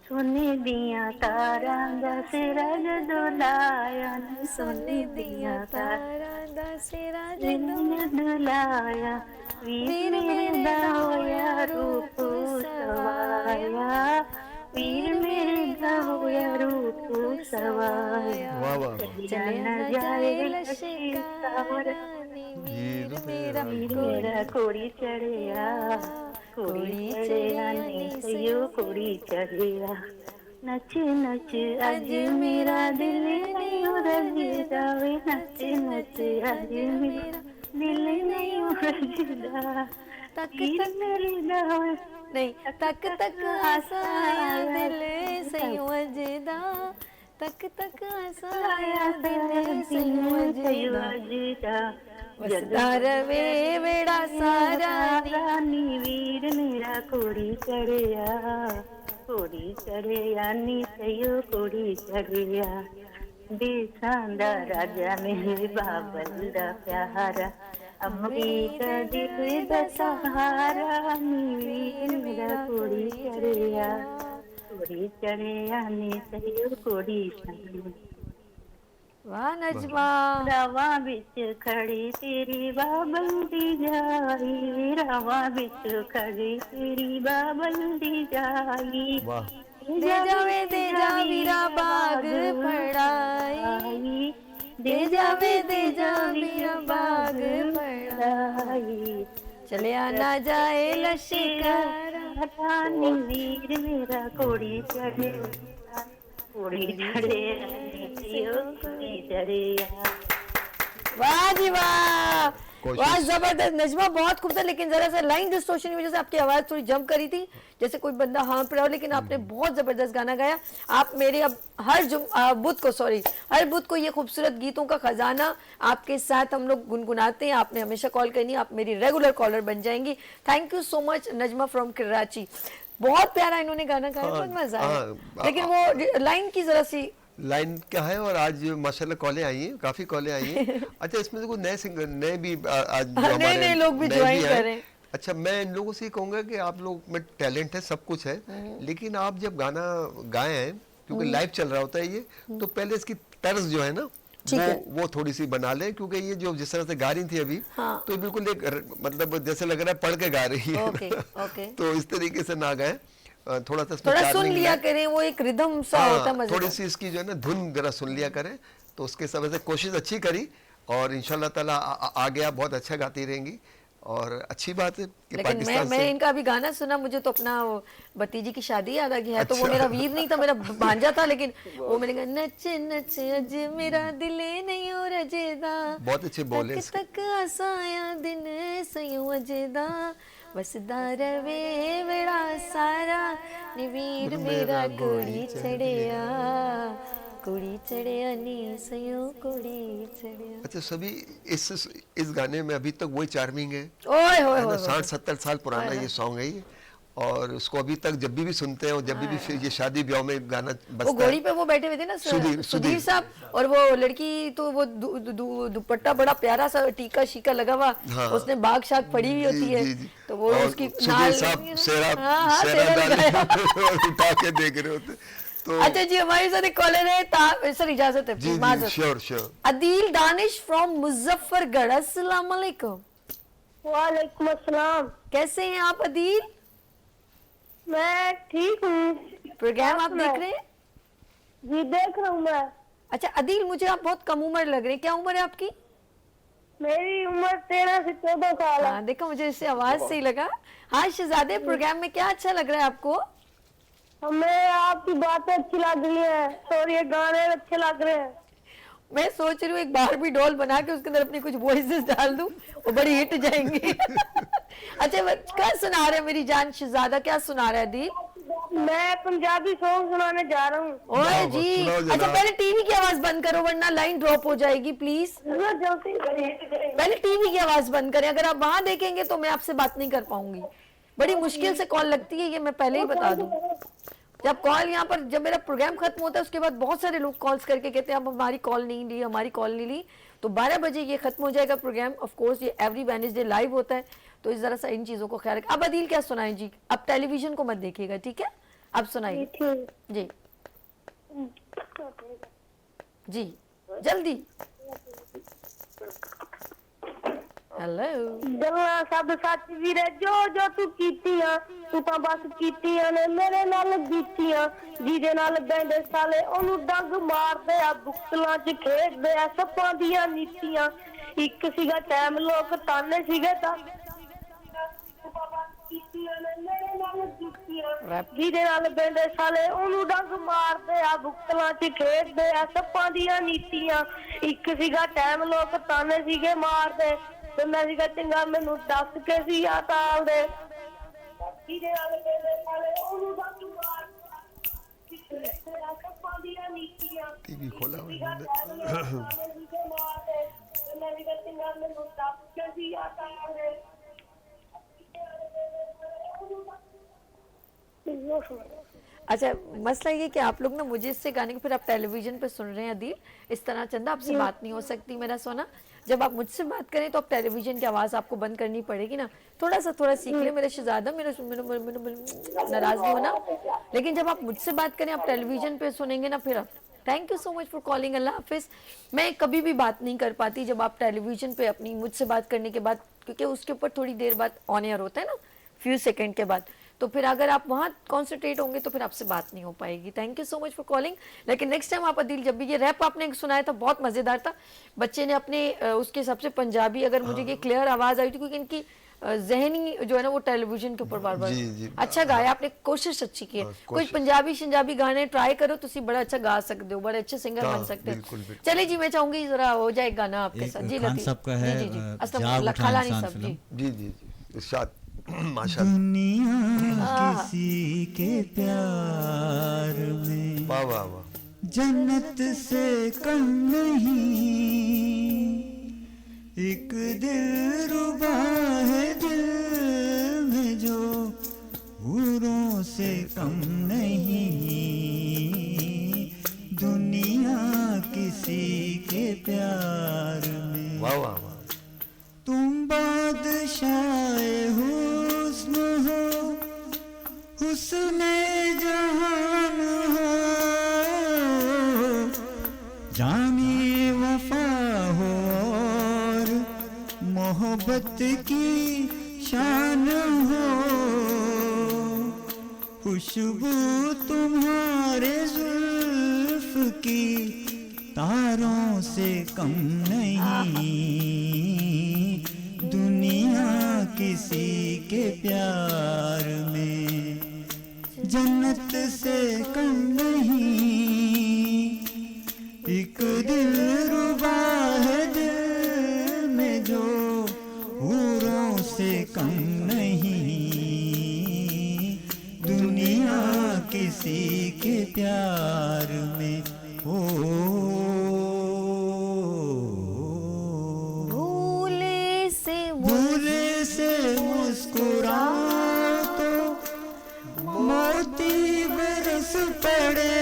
सोने दिया तारा दा सिरा दुलाया, सोने दिया तारा दा सिरा दुलाया, वीर मेरा होया रूप सवाया, वीर मेरा होया रूप सवाया वाह वाह चलिया न जाए लश्कर वीर मेरा मेरा कोड़ी चढ़िया कोड़ी चढ़िया ने सयो कोड़ी चढ़िया नच नच आज मेरा दिल नहीं उड़ज जावे नच नच आज मेरा दिल नहीं उड़ज जा तक वीर तक मेरी दावे नहीं तक तक आसाया दिल संयोजदा तक तक आसाया दिल संयोजदा वसदार वे बेड़ा सारा रानी वीर मेरा कोड़ी चढ़िया नी सयो कोड़ी चढ़िया बेसांदा राजा मेरे बाबल दा प्यारा अमरीक दिल दा सहारा नी वीर मेरा कोड़ी चढ़िया नी सयो कोड़ी चढ़िया वाह नजमा रवा बिच खड़ी तेरी बाबल दी जाई रवा बिच खड़ी तेरी बाबल दी जाई वाह दे जावे दे जा वीरा बाग पढ़ाई दे जावे दे जा वीरा बाग पढ़ाई चले आना जाए लश्कर रानी वीर मेरा कोड़ी चढ़े कोड़ी चढ़े कोड़ी चढ़े वाह जी वाह कोशिश। वाह जबरदस्त नजमा बहुत खूबसूरत लेकिन जरा सा लाइन डिस्टॉर्शन की वजह से आपकी आवाज थोड़ी जंप करी थी जैसे कोई बंदा हाँफ रहा हो लेकिन आपने बहुत जबरदस्त गाना गाया आप मेरे अब हर बुध को ये खूबसूरत गीतों का खजाना आपके साथ हम लोग गुनगुनाते हैं आपने हमेशा कॉल करनी है आप मेरी रेगुलर कॉलर बन जाएंगी thank you so much Najma from Karachi बहुत प्यारा इन्होंने गाना गाया बहुत मजा आया लेकिन वो लाइन की जरा सी लाइन क्या है और आज माशाल्लाह कॉलें आई हैं काफी कॉलें आई हैं अच्छा इसमें से कुछ नए सिंगर नए भी आज जो हमारे नए लोग भी नए ज्वाइन आए। करें अच्छा मैं इन लोगों से कहूंगा कि आप लोग में टैलेंट है सब कुछ है लेकिन आप जब गाना गाए हैं क्योंकि लाइव चल रहा होता है ये तो पहले इसकी तर्ज जो है ना वो थोड़ी सी बना लें क्योंकि ये जो जिस तरह से गा रही थी अभी तो ये बिल्कुल एक मतलब जैसे लग रहा है पढ़ के गा रही है ओके तो इस तरीके से ना गाएं थोड़ा सा थोड़ा सुन लिया करें वो एक रिदम सा होता है थोड़ी सी इसकी जो है ना धुन जरा सुन लिया करें तो उसके सब से कोशिश अच्छी करी और इंशाल्लाह ताला आगे आप बहुत अच्छा गाती रहेंगी और अच्छी बात है कि लेकिन पाकिस्तान मैं से इनका अभी गाना सुना मुझे तो अपना वो भतीजी की शादी याद आ गई है तो वो मेरा वीर नहीं था मेरा भांजा था लेकिन वो मैंने कहा नच नच अज मेरा दिले नहीं हो रजेदा बहुत अच्छे बोले तक तक आसाया दिन सयो अजेदा वसदार वे बेड़ा सारा निवीर मेरा कोड़ी चढ़िया नी सयो कोड़ी चढ़िया अच्छा सभी इस गाने में अभी तक वही चार्मिंग है ओए होए है ना होए 60-70 साल पुराना ये सॉन्ग है ये और उसको अभी तक जब भी सुनते हैं और जब भी फिर ये शादी ब्याह में गाना वो बजता घोड़ी है पे वो बैठे हुए थे ना सुधीर साहब और वो लड़की तो वो दुपट्टा बड़ा प्यारा सा टीका शीका लगा हुआ उसने बाग शाग पड़ी हुई होती है तो वो और उसकी सुधीर साहब सेरा उठा के देख रहे होते तो अच्छा जी हमारे साथ एक कॉलर है सर इजाजत है जी जी माजरत। श्योर अदील दानिश फ्रॉम मुजफ्फरगढ़ अस्सलाम वालेकुम वालेकुम अस्सलाम। कैसे हैं आप अदील मैं ठीक हूँ। प्रोग्राम आप देख रहे हैं जी देख रहा हूँ मैं। अच्छा अदील मुझे आप बहुत कम उम्र लग रहे हैं क्या उम्र है आपकी मेरी उम्र 13 से 14 साल है। हाँ देखो मुझे इससे आवाज से ही लगा हाँ शहजादे प्रोग्राम में क्या अच्छा लग रहा है आपको हमें आपकी बातें अच्छी लग रही हैं और ये गाने अच्छे लग रहे हैं। मैं सोच रही हूँ एक बारबी डॉल बना के उसके अंदर अपनी कुछ वॉइसेस डाल दूं वो बड़ी हिट जाएंगी अच्छा क्या सुना रहे हैं मेरी जान शहजादा क्या सुना रहा है दी मैं पंजाबी सॉन्ग सुनाने जा रहा हूँ। ओए जी अच्छा पहले टीवी की आवाज बंद करो वरना लाइन ड्रॉप हो जाएगी प्लीज पहले टीवी की आवाज बंद करें अगर आप वहां देखेंगे तो मैं आपसे बात नहीं कर पाऊंगी बड़ी मुश्किल से कॉल लगती है ये मैं पहले ही बता दूं जब कॉल यहाँ पर जब मेरा प्रोग्राम खत्म होता है उसके बाद बहुत सारे लोग कॉल्स करके कहते हैं अब हमारी कॉल नहीं ली तो 12 बजे ये खत्म हो जाएगा प्रोग्राम ऑफ कोर्स ये एवरी वेडनेसडे लाइव होता है तो इस जरा सा इन चीजों को ख्याल रखें अब अदील क्या सुनाएं जी अब टेलीविजन को मत देखिएगा ठीक है अब सुनाइए जी जी जल्दी हेलो। ਗੱਲਾਂ ਸਭ ਸੱਚ ਵੀਰੇ ਜੋ ਜੋ ਤੂੰ ਕੀਤੀਆਂ ਤੂੰ ਤਾਂ ਬਸ ਕੀਤੀਆਂ ਨੇ ਮੇਰੇ ਨਾਲ ਬੀਤੀਆਂ ਜਿਹਦੇ ਨਾਲ ਬੈਂਦੇ ਸਾਲੇ ਉਹਨੂੰ ਡੰਗ ਮਾਰਦੇ ਆ ਬੁਕਤਲਾਂ 'ਚ ਖੇਡਦੇ ਆ ਸੱਪਾਂ ਦੀਆਂ ਨੀਤੀਆਂ ਇੱਕ ਸੀਗਾ ਟਾਈਮ ਲੋਕ ਤਾਨੇ ਸੀਗੇ ਤਾਂ ਜਿਹਦੇ ਨਾਲ ਬੈਂਦੇ ਸਾਲੇ ਉਹਨੂੰ ਡੰਗ ਮਾਰਦੇ ਆ ਬੁਕਤਲਾਂ 'ਚ ਖੇਡਦੇ ਆ ਸੱਪਾਂ ਦੀਆਂ ਨੀਤੀਆਂ ਇੱਕ ਸੀਗਾ ਟਾਈਮ ਲੋਕ ਤਾਨੇ ਸੀਗੇ ਮਾਰਦੇ ਤੇ ਮੈਂ ਸੀਗਾ ਚੰਗਾ ਮੈਨੂੰ ਦੱਸ ਕੇ ਸੀ ਆ ਤਾਲਦੇ ਜਿਹਦੇ ਨਾਲ ਬੈਂਦੇ ਸਾਲੇ ਉਹਨੂੰ ਡੰਗ ਮਾਰਦੇ ਆ ਸੱਪਾਂ ਦੀਆਂ ਨੀਤੀਆਂ टीवी खोला हुआ ਸੀਗਾ है ਟਾਈਮ ਲੋਕ ਤਾਨੇ ਸੀਗੇ ਮਾਰਦੇ ਤੇ ਮੈਂ ਸੀਗਾ ਚੰਗਾ ਮੈਨੂੰ ਦੱਸ ਕੇ ਸੀ ਆ ਤਾਲਦੇ अच्छा, मसला ये कि आप लोग ना मुझे इससे गाने को फिर आप टेलीविजन पे सुन रहे हैं अदील, इस तरह चंदा आपसे बात नहीं हो सकती मेरा सोना। जब आप मुझसे बात करें तो आप टेलीविजन की आवाज़ आपको बंद करनी पड़ेगी ना। थोड़ा सीख ले मेरे शहजादा, मेरे नाराज नहीं होना। लेकिन जब आप मुझसे बात करें, आप टेलीविजन पे सुनेंगे ना फिर आप। Thank you so much for calling, अल्लाह हाफिज़। मैं कभी भी बात नहीं कर पाती जब आप टेलीविजन पे अपनी मुझसे बात करने के बाद, क्योंकि उसके ऊपर थोड़ी देर बाद ऑन एयर होता है ना, फ्यू सेकंड के बाद, तो फिर अगर आप वहाँ कॉन्सेंट्रेट होंगे तो फिर आपसे बात नहीं हो पाएगी। Thank you so much for calling. लेकिन नेक्स्ट टाइम आप अदील, जब भी ये रैप आपने सुनाया था बहुत मज़ेदार था, बच्चे ने अपने उसके हिसाब से पंजाबी, अगर मुझे ये क्लियर आवाज़ आई थी क्योंकि इनकी जहनी जो है ना वो टेलीविजन के ऊपर बार बार अच्छा गाया आपने, कोशिश अच्छी की है। कोई पंजाबी शंजाबी गाने ट्राई करो तो बड़ा अच्छा गा सकते हो, बड़े अच्छे सिंगर बन सकते हो। चले जी, मैं चाहूंगी जरा हो जाए गाना आपके साथ। जी खान साहब का है, खालानी साहब जी जी जी इरशाद माशाल्लाह। दुनिया किसी के प्यार में वाह वाह वाह, जन्नत से कम नहीं, एक दिल रुबा है दिल में जो हूरों से कम नहीं, दुनिया किसी के प्यार में। वाह वाह वाह, तुम बादशाह हुस्न हो, हुस्ने जहान हो, जाने वफा हो और मोहब्बत की शान हो, खुशबू तुम्हारे जुल्फ की तारों से कम नहीं, दुनिया किसी के प्यार में जन्नत से कम नहीं, एक दिल रुबा है दिल में जो हूरों से कम नहीं, दुनिया किसी के प्यार में। ओ भूले से मुस्कुरा तो मोती बरस पड़े,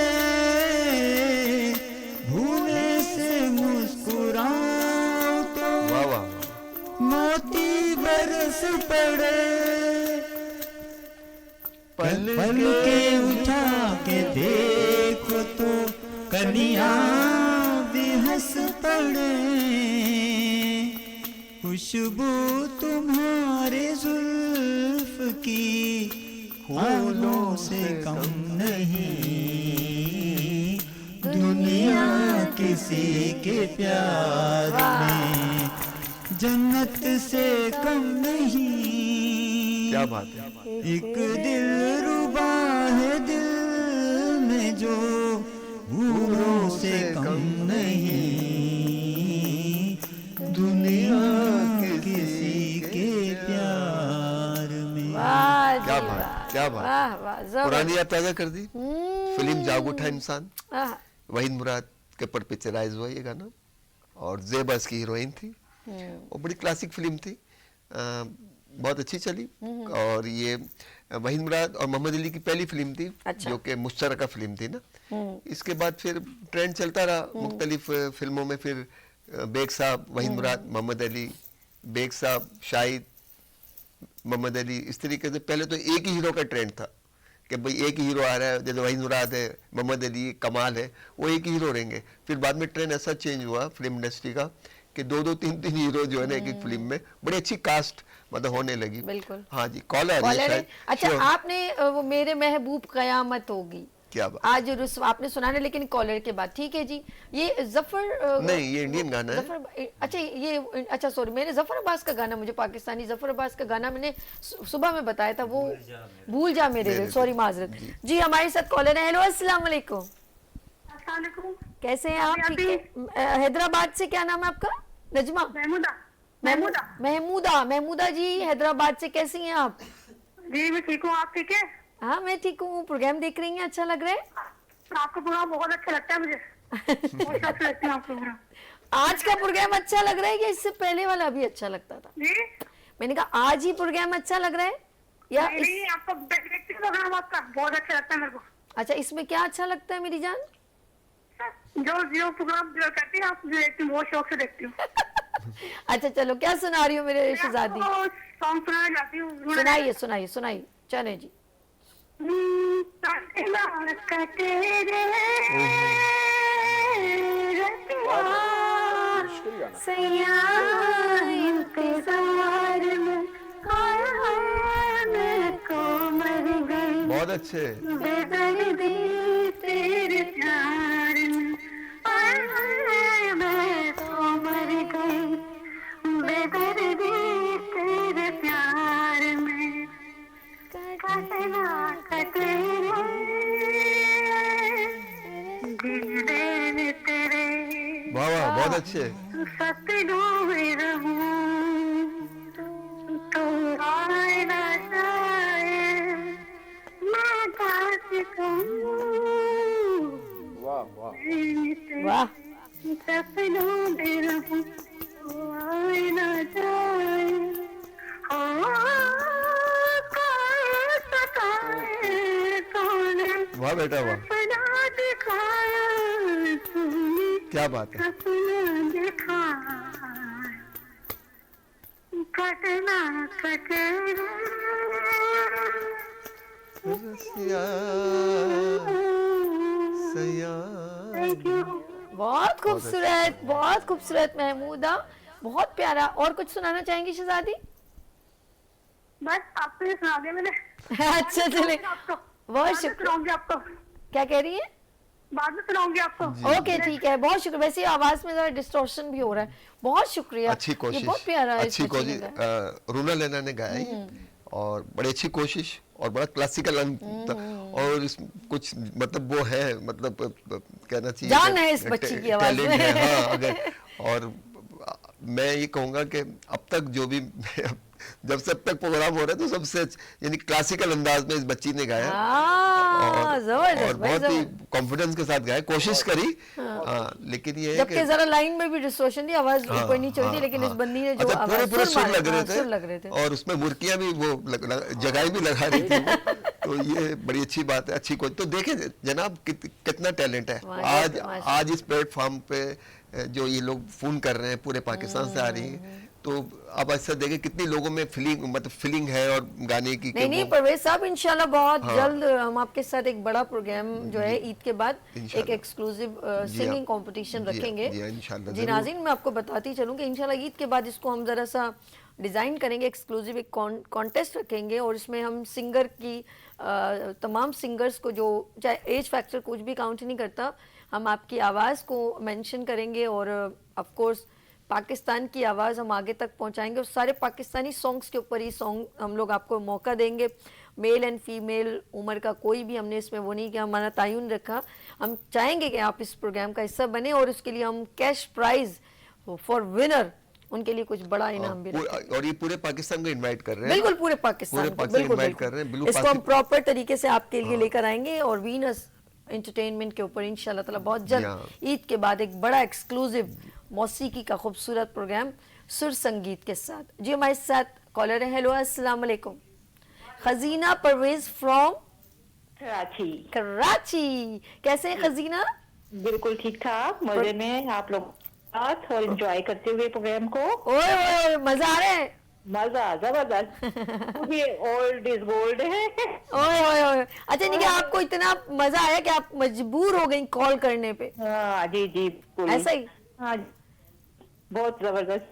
भूले से मुस्कुरा तो वाह वाह, मोती बरस पड़े, पल के उठा के देखो तो कनिया भी हंस पड़े, खुशबू तुम्हारे जुल्फ की फूलों से कम नहीं, दुनिया किसी के प्यार में जन्नत से कम नहीं। क्या बात है, एक दिल रुबा है दिल में जो हूरों से कम नहीं, दुनिया किसी के प्यार में। क्या बात, क्या बात, पुरानी याद ताजा कर दी। फिल्म जाग उठा इंसान, वहीद मुराद के पर पिक्चराइज हुआ ये गाना, और ज़ेबा इसकी हीरोइन थी, और बड़ी क्लासिक फिल्म थी, बहुत अच्छी चली। और ये वहीद मुराद और मोहम्मद अली की पहली फिल्म थी, अच्छा। जो कि मुश्तरका फिल्म थी ना। इसके बाद फिर ट्रेंड चलता रहा मुख्तलिफ फिल्मों में, फिर बेग साहब, वहीद मुराद, मोहम्मद अली, बेग साहब, शाहिद, मोहम्मद अली, इस तरीके से। पहले तो एक ही हीरो का ट्रेंड था कि भाई एक ही हीरो आ रहा है, जैसे वहीद मुराद है, मोहम्मद अली, कमाल है, वो एक ही हीरो रहेंगे। फिर बाद में ट्रेंड ऐसा चेंज हुआ फिल्म इंडस्ट्री का कि 2-2, 3-3 हीरो जो है ना एक एक फिल्म में, बड़ी अच्छी कास्ट मतलब होने लगी। बिल्कुल। हाँ जी, कॉल आ रही है कॉलर है। शायद। अच्छा, Sure. आपने वो मेरे महबूब कयामत होगी क्या बात। आज आपने सुना है, लेकिन कॉलर के बाद ठीक है जी। ये जफर नहीं, ये इंडियन गाना है। जफर, अच्छा ये, अच्छा सॉरी, मैंने जफर अब्बास का गाना, मुझे पाकिस्तानी जफर अब्बास का गाना मैंने सुबह में बताया था, वो भूल जा मेरे दिल, सॉरी माजरत जी। हमारे साथ कॉलर है। हेलो, अस्सलाम वालेकुम, कैसे हैं आप? ठीक है। हैदराबाद से, क्या नाम है आपका? नजमा? महमूदा जी, हैदराबाद से, कैसी हैं आप? जी मैं ठीक हूँ, आप ठीक है? हाँ मैं ठीक हूँ। प्रोग्राम देख रही हैं, अच्छा लग रहा है? आपका प्रोग्राम बहुत अच्छा लगता है मुझे, बहुत अच्छा लगता है आपका प्रोग्राम। आज का प्रोग्राम अच्छा लग रहा है या इससे पहले वाला भी अच्छा लगता था? जी मैंने कहा आज ही प्रोग्राम अच्छा लग रहा है या नहीं, आपका प्रोग्राम आपका बहुत अच्छा लगता है मेरे को। अच्छा, इसमें क्या अच्छा लगता है मेरी जान? जो प्रोग्राम जो कहती है आप, जो देखती हूँ बहुत शौक से देखती हूँ। अच्छा चलो, क्या सुना रही हो मेरे शहजादी? सॉन्ग सुनाना चाहती हूँ। सुनाइए सुनाइए सुनाइए, चले जी। बहुत अच्छे। तेरे प्यार में मैं तो मर गई, बेदर्दी तेरे प्यार में कटना कटे दिन तेरे। वाह वाह, बहुत अच्छे। सपनों में रहूं तो आए ना जाए, मैं काश कहूं वाह वाह वाह, सपनों में रहूं तो आए ना जाए। वाह बेटा वाह, सपना दिखाया तूने, क्या बात है। सपना दिखाया कटना कटे बहुत खूबसूरत, बहुत खूबसूरत महमूदा, बहुत प्यारा। और कुछ सुनाना चाहेंगी शहजादी? बस आपको ये सुना दिया मैंने। अच्छा चले, आपको बहुत बाद में शुक्रिया। सुनाऊंगी आपको, क्या कह रही है? बाद में सुनाऊंगी आपको। ओके ठीक है, बहुत शुक्रिया। वैसे आवाज में जरा डिस्टॉर्शन भी हो रहा है, बहुत शुक्रिया। अच्छी ये कोशिश, बहुत प्यारा है, अच्छी कोशिश। रूना लेना ने गाया ये, और बड़ी अच्छी कोशिश और बड़ा क्लासिकल और इस कुछ मतलब वो है, मतलब कहना चाहिए जान है इस बच्ची की आवाज में। हाँ, अगर और मैं ये कहूँगा कि अब तक जो भी जब से अब तक प्रोग्राम हो रहा है तो सबसे यानी क्लासिकल अंदाज में इस बच्ची ने गाया और बहुत ही कॉन्फिडेंस के साथ गाया, कोशिश करी। लेकिन ये है जबकि जरा लाइन में भी डिस्टॉर्शन थी, आवाज ऊपर नीचे हुई थी, लेकिन इस बंदी ने जो पूरे पूरे सुर लग रहे थे और उसमें मुर्कियां भी वो जगह भी लगा रही थी वो। तो ये बड़ी अच्छी बात है, अच्छी कोई तो देखें जनाब कितना टैलेंट है। आज इस प्लेटफॉर्म पे जो ये लोग फोन कर रहे हैं पूरे पाकिस्तान से आ रही है, तो अब ऐसा देखें कितनी लोगों में फीलिंग है और गाने की। नहीं परवेज साहब, इंशाल्लाह बहुत जल्द हम आपके साथ एक बड़ा प्रोग्राम जो है ईद के बाद एक एक्सक्लूसिव सिंगिंग कंपटीशन रखेंगे जी नाज़रीन। मैं आपको बताती चलूँ कि इंशाल्लाह ईद के बाद इसको हम जरा सा डिज़ाइन करेंगे, एक्सक्लूसिव एक कॉन्टेस्ट रखेंगे और इसमें हम सिंगर की तमाम सिंगर्स को, जो चाहे एज फैक्टर कुछ भी काउंट नहीं करता, हम आपकी आवाज़ को मेंशन करेंगे और ऑफ कोर्स पाकिस्तान की आवाज़ हम आगे तक पहुंचाएंगे और सारे पाकिस्तानी सॉन्ग्स के ऊपर ही सॉन्ग हम लोग आपको मौका देंगे। मेल एंड फीमेल उम्र का कोई भी हमने इसमें वो नहीं किया, हमारा तायुन रखा। हम चाहेंगे कि आप इस प्रोग्राम का हिस्सा बने और उसके लिए हम कैश प्राइज फॉर विनर, उनके लिए कुछ बड़ा इनाम भी और ये पूरे पाकिस्तान को इनवाइट कर रहे हैं। बिल्कुल पूरे पाकिस्तान को इनवाइट कर रहे हैं। इसको हम प्रॉपर तरीके से आपके लिए लेकर आएंगे और वीनस एंटरटेनमेंट के ऊपर इंशाल्लाह ताला बहुत जल्द ईद के बाद एक बड़ा एक्सक्लूसिव मौसीकी का खूबसूरत प्रोग्राम सुर संगीत के साथ। जी हमारे साथ कॉलर है। हेलो अस्सलाम वालेकुम। खजीना परवेज फ्रॉम कराची। कैसे हैं खजीना? बिल्कुल ठीक ठाक, मजे में आप लोग साथ और एंजॉय करते हुए प्रोग्राम को। ओए ओए मजा आ रहा है? मजा जबरदस्त। ओल्ड इज गोल्ड है। ओए ओए ओए, अच्छा नहीं कि आपको इतना मजा आया कि आप मजबूर हो गई कॉल करने पे? हाँ जी जी बिल्कुल ऐसा ही। हाँ बहुत जबरदस्त,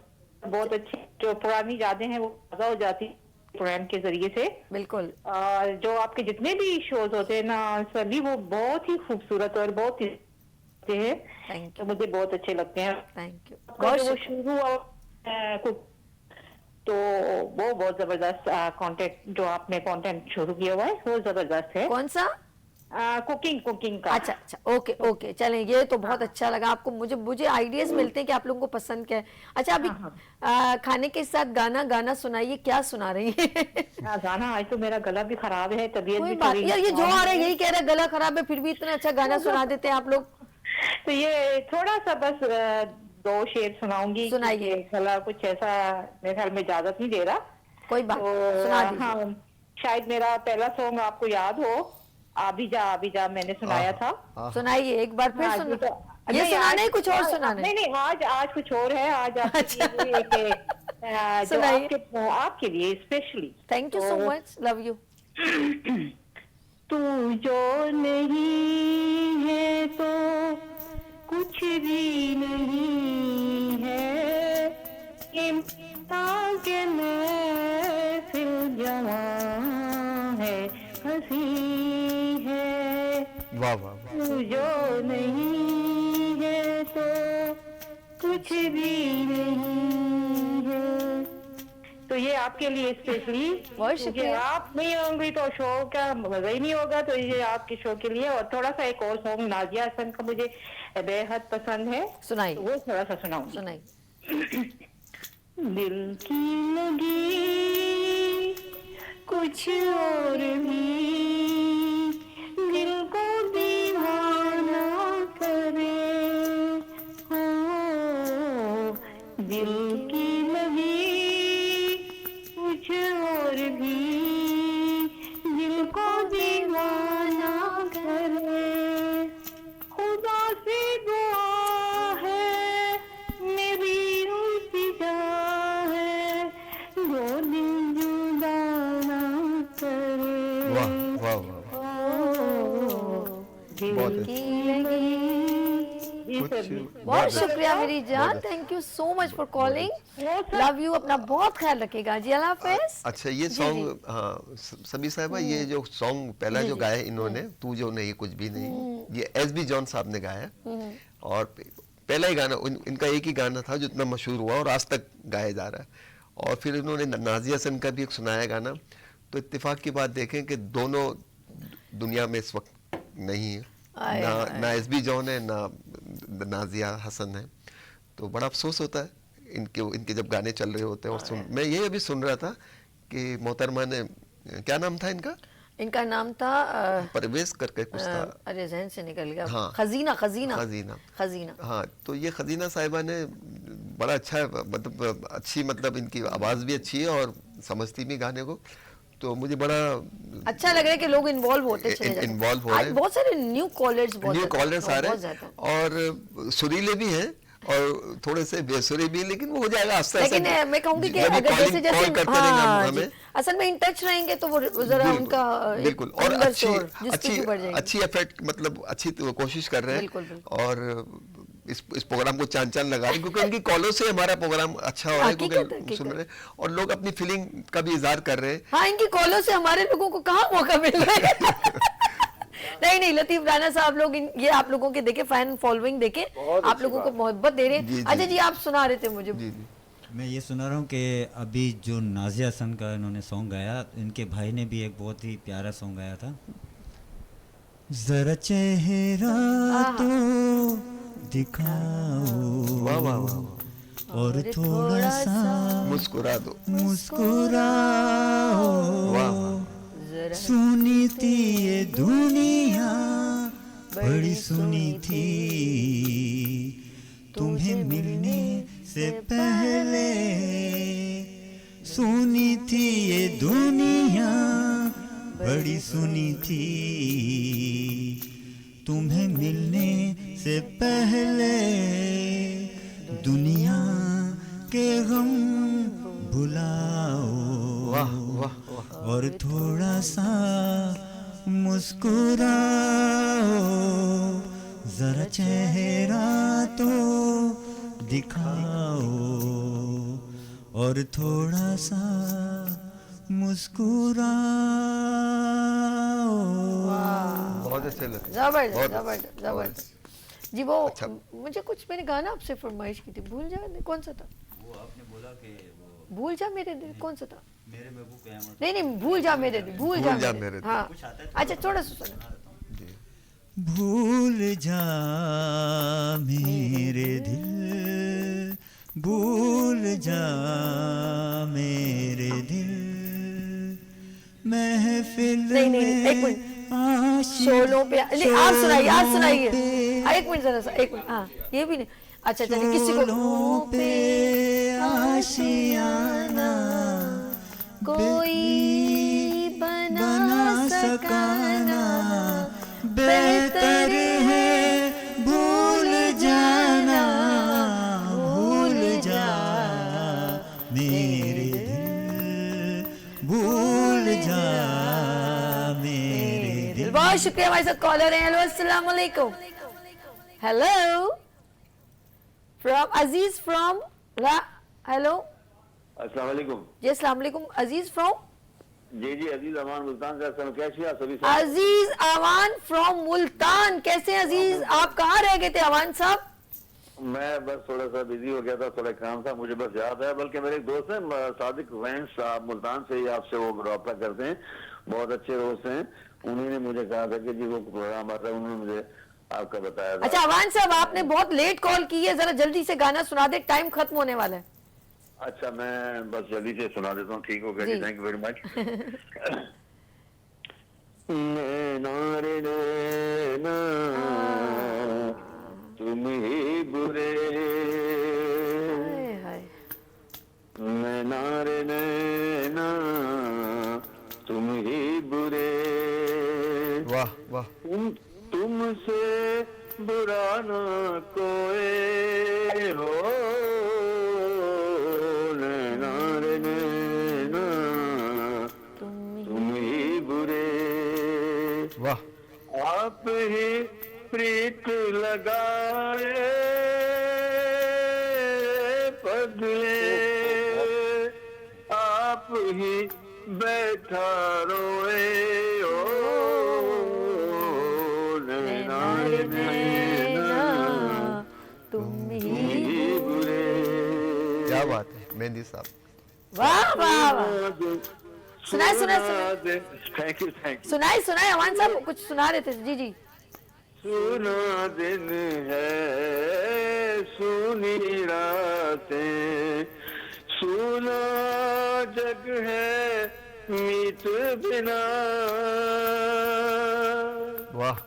बहुत अच्छी। जो पुरानी यादें हैं वो ताज़ा हो जाती प्रोग्राम के जरिए से। बिल्कुल। और जो आपके जितने भी शोज होते हैं ना सभी, वो बहुत ही खूबसूरत और बहुत ही अच्छे हैं। थैंक तो मुझे बहुत अच्छे लगते हैं। Thank you. आपका जो वो शुरू हुआ तो वो बहुत जबरदस्त कंटेंट, जो आपने कंटेंट शुरू किया हुआ है वो जबरदस्त है। कौन सा? कुकिंग का। अच्छा अच्छा, ओके ओके, चलें, ये तो बहुत अच्छा लगा आपको। मुझे आइडियाज मिलते हैं कि आप लोगों को पसंद क्या है। अच्छा, अभी खाने के साथ गाना सुनाइए, क्या सुना रही है? गाना आज तो मेरा गला भी खराब है, तबीयत कोई भी बात थोड़ी यार, ये जो आ रहा है यही कह रहा है गला खराब है, फिर भी इतना अच्छा गाना सुना देते हैं आप लोग। तो ये थोड़ा सा बस 2 शेर सुनाऊंगी। सुनाइए। गला कुछ ऐसा मेरे ख्याल में इजाजत नहीं दे रहा। कोई बात, सुना दीजिए। हाँ, शायद मेरा पहला सॉन्ग आपको याद हो, आबी जा मैंने सुनाया था। सुनाइए एक बार फिर। सुना ये नहीं, सुनाना है, आज- कुछ और आज- सुनाना है? नहीं, आज कुछ और है। आज आपके लिए जो सुनाइए। आपके लिए specially. Thank you so much, love you. तू जो नहीं है तो कुछ भी नहीं है, ताकि महफिल जवां है, हंसी है। वाह वाह वाह। तू जो नहीं है तो कुछ भी नहीं है। तो ये आपके लिए स्पेशली, बहुत क्योंकि शुक्रिया। आप नहीं होंगी तो शो का मजा ही नहीं होगा। तो ये आपके शो के लिए। और थोड़ा सा एक और सॉन्ग नाजिया हसन का मुझे बेहद पसंद है, सुनाइए। तो वो थोड़ा सा सुनाऊंगी। सुनाइए। दिल की लगी कुछ और भी, दिल को दीवाना करे। हो दिल की लगी कुछ और भी, दिल को दीवाना करे। खुदा से दुआ है, मेरी इल्तिजा है, वो दिल जुदा ना करे। वाह वाह वाह। दिल बहुत की अच्छी। लगी। ये कुछ सभी। बहुत शुक्रिया मेरी जान, thank you so much for calling. Love you, अपना बहुत ख्याल रखिएगा जी, अल्लाह हाफिज। अच्छा, ये सॉन्ग, हाँ सभी साहिबा, ये जो सॉन्ग पहला जो गाया इन्होंने, तू जो नहीं कुछ भी नहीं, ये एस.बी. जॉन साहब ने गाया। और पहला ही गाना इनका एक ही गाना था जो इतना मशहूर हुआ और आज तक गाया जा रहा है। और फिर इन्होंने नाजिया हसन का भी एक सुनाया गाना। तो इत्तेफाक की बात देखें कि दोनों दुनिया में इस वक्त नहीं है, ना एस.बी. जॉन है, ना नाजिया हसन है। तो बड़ा अफसोस होता है इनके जब गाने चल रहे होते हैं। और मैं ये अभी सुन रहा था कि मोहतरमा ने, क्या नाम था इनका नाम था परवेज करके कुछ था। अरे जहन से निकल गया। हाँ, खजीना। हाँ, तो ये खजीना साहिबा ने बड़ा अच्छा, मतलब अच्छी, मतलब इनकी आवाज़ भी अच्छी है और समझती भी गाने को। तो मुझे बड़ा अच्छा लग रहा है कि लोग इन्वॉल्व होते चले जा रहे हैं। इन्वॉल्व हो रहे हैं। बहुत सारे न्यू कॉलर्स आ रहे हैं और सुरीले भी हैं और थोड़े से बेसुरे भी, लेकिन वो हो जाएगा आस्ते आस्ते। लेकिन मैं कहूंगी कि अगर जैसे असल में इन टच रहेंगे तो वो जरा उनका बिल्कुल और अच्छी इफेक्ट, मतलब अच्छी कोशिश कर रहे हैं। और इस प्रोग्राम को चांद लगा रहे हैं, क्योंकि इनकी कॉलों से हमारा प्रोग्राम अच्छा हो रहा है, क्योंकि सुन रहे हैं और लोग अपनी फीलिंग का भी इजहार कर रहे हैं। हाँ, इनकी कॉलों से हमारे लोगों को कहाँ मौका मिल रहा है। नहीं, लतीफ राना साहब लोग ये आप लोगों के देखे, फैन फॉलोइंग देखे, आप लोगों को मोहब्बत दे रहे हैं। अच्छा जी, आप सुना रहे थे मुझे। मैं ये सुना रहा हूँ कि अभी जो नाजिया हसन का इन्होंने सॉन्ग गाया, इनके भाई ने भी एक बहुत ही प्यारा सॉन्ग गाया था। जरा चेहरा तो दिखाओ और थोड़ा सा मुस्कुरा दो, मुस्कुराओ। सुनी थी ये दुनिया, बड़ी सुनी थी, तुम्हें मिलने से पहले। सुनी थी ये दुनिया, बड़ी सुनी थी, तुम्हें मिलने से पहले। दुनिया के गम भुलाओ और थोड़ा सा मुस्कुराओ। जरा चेहरा तो दिखाओ और थोड़ा सा मुस्कुराओ। बहुत अच्छे लगते। जबरदस्त बहुत- जबरदस्त जबरदस्त जी। वो मुझे कुछ मैंने गाना आपसे फरमाइश की थी, भूल जा, कौन सा था? वो आपने बोला कि वो भूल जा मेरे दिल, कौन सा था? मेरे महबूब कयामत। नहीं नहीं, भूल जा मेरे दिल, भूल जा मेरे दिल। हाँ अच्छा, थोड़ा सा सुना। भूल जा मेरे दिल, भूल जा मेरे दिल, महफिल नहीं नहीं नहीं, एक मिनट, शोलों पे नहीं, आप सुनाइए एक मिनट जरा सा, एक मिनट। हाँ ये भी नहीं, अच्छा चलिए किसी को पे आशियाना कोई बना सकाना, बेहतर है भूल जाना, भूल जा मेरे दिल, भूल जा मेरे दिल। बहुत शुक्रिया, हमारे साथ कॉलर हैं। हेलो अस्सलाम वालेकुम। Hello from Aziz from hello अस्सलाम वालेकुम। जी अस्सलाम वालेकुम। अजीज फ्रॉम जी जी अजीज अमान मुल्तान का सर, कैसे हैं सभी? अजीज अवान फ्रॉम मुल्तान, कैसे हैं अजीज? आप कहाँ रह गए थे अवान साहब? मैं बस थोड़ा सा बिजी हो गया था, थोड़ा काम था, मुझे बस याद है। बल्कि मेरे एक दोस्त हैं सादिक वैन साहब, मुल्तान से ही आपसे वो रब्ता करते हैं, बहुत अच्छे दोस्त हैं। उन्होंने मुझे कहा था कि जी वो प्रोग्राम आता है, उन्होंने मुझे आपका बताया था। अच्छा अवान साहब, आपने बहुत लेट कॉल की है, जरा जल्दी से गाना सुना दे, टाइम खत्म होने वाला है। अच्छा मैं बस जल्दी से सुना देता हूँ, ठीक हो गया जी, थैंक यू वेरी मच। नारे नैना तुम ही बुरे, मैं नारे नैना तुम ही बुरे, वाह वाह। तुमसे बुरा ना कोई हो, नैना रे नैना तुम ही बुरे, वाह। आप ही प्रीत लगाए पगले, आप ही बैठा रोए ओ, नैना रे नैना तुम ही बुरे। क्या बात है मेहंदी साहब, वाह वाह वाह। सुनाए थैंक यू सुनाए अवान साहब कुछ सुना रहे थे। जी जी। सुना दिन है सुनी रातें, सुना जग है मीत बिना, वाह।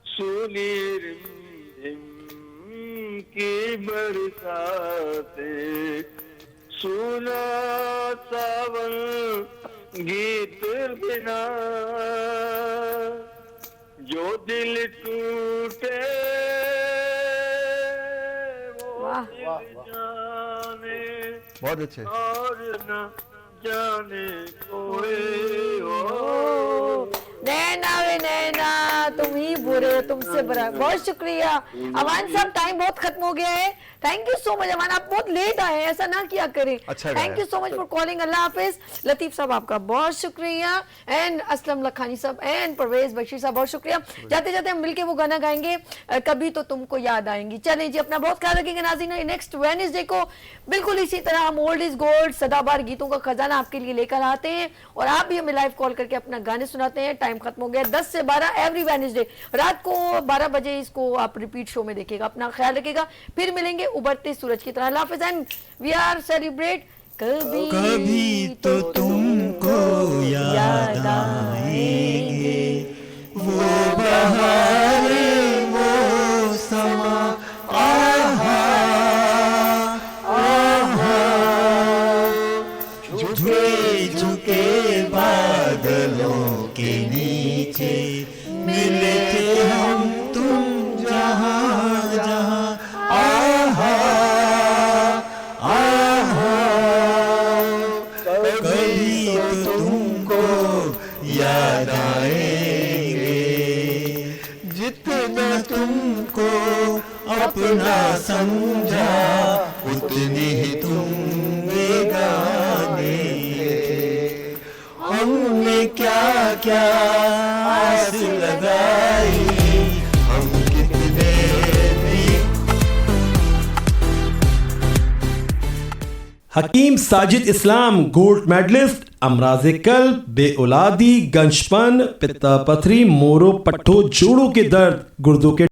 सुनी रिमझिम की बरसातें, सुना सावन गीत बिना, जो दिल टूटे वो दिल जाने, बहुत अच्छे। और न जाने कोई हो, नैना वे नैना तुम ही बुरे तुमसे बुरा। बहुत शुक्रिया अवान साहब, टाइम बहुत खत्म हो गया है। Thank you so much Awan, आप बहुत लेट आए हैं, ऐसा ना किया करें। अच्छा thank you so much for calling. अल्लाह हाफिज। लतीफ साहब आपका बहुत शुक्रिया, एंड असलम लखानी साहब एंड परवेज बशीर साहब बहुत शुक्रिया। जाते जाते हम मिलके वो गाना गाएंगे, कभी तो तुमको याद आएंगी। चलें जी, अपना बहुत ख्याल रखेंगे नाज़रीन। नेक्स्ट वेडनेसडे को बिल्कुल इसी तरह हम ओल्ड इज गोल्ड सदाबहार गीतों का खजाना आपके लिए लेकर आते हैं, और आप भी हमें लाइव कॉल करके अपना गाने सुनाते हैं। टाइम खत्म हो गया, 10 से 12 एवरी वेडनेसडे रात को 12 बजे इसको आप रिपीट शो में देखिएगा। अपना ख्याल रखिएगा, फिर मिलेंगे उभरते सूरज की तरह। अल्लाह हाफिज़ एंड वी आर सेलिब्रेट कभी तो तुमको याद आएंगे, वो बहारे वो समा, आहा आहा, झुके झुके बादलों के नीचे मिले थे हम तुम जहां जहां, आहा आहा, कभी तो तुमको याद आएंगे, जितना तुमको अपना समझा उतनी ही तुम बेगाने थे। हमने क्या क्या आस लगाई, हम कितने भी। हकीम साजिद इस्लाम गोल्ड मेडलिस्ट, अमराज कल्ब, बेऔलादी, गंजपन, पित्ता पथरी, मोरो पट्ठों, जोड़ों के दर्द, गुर्दों के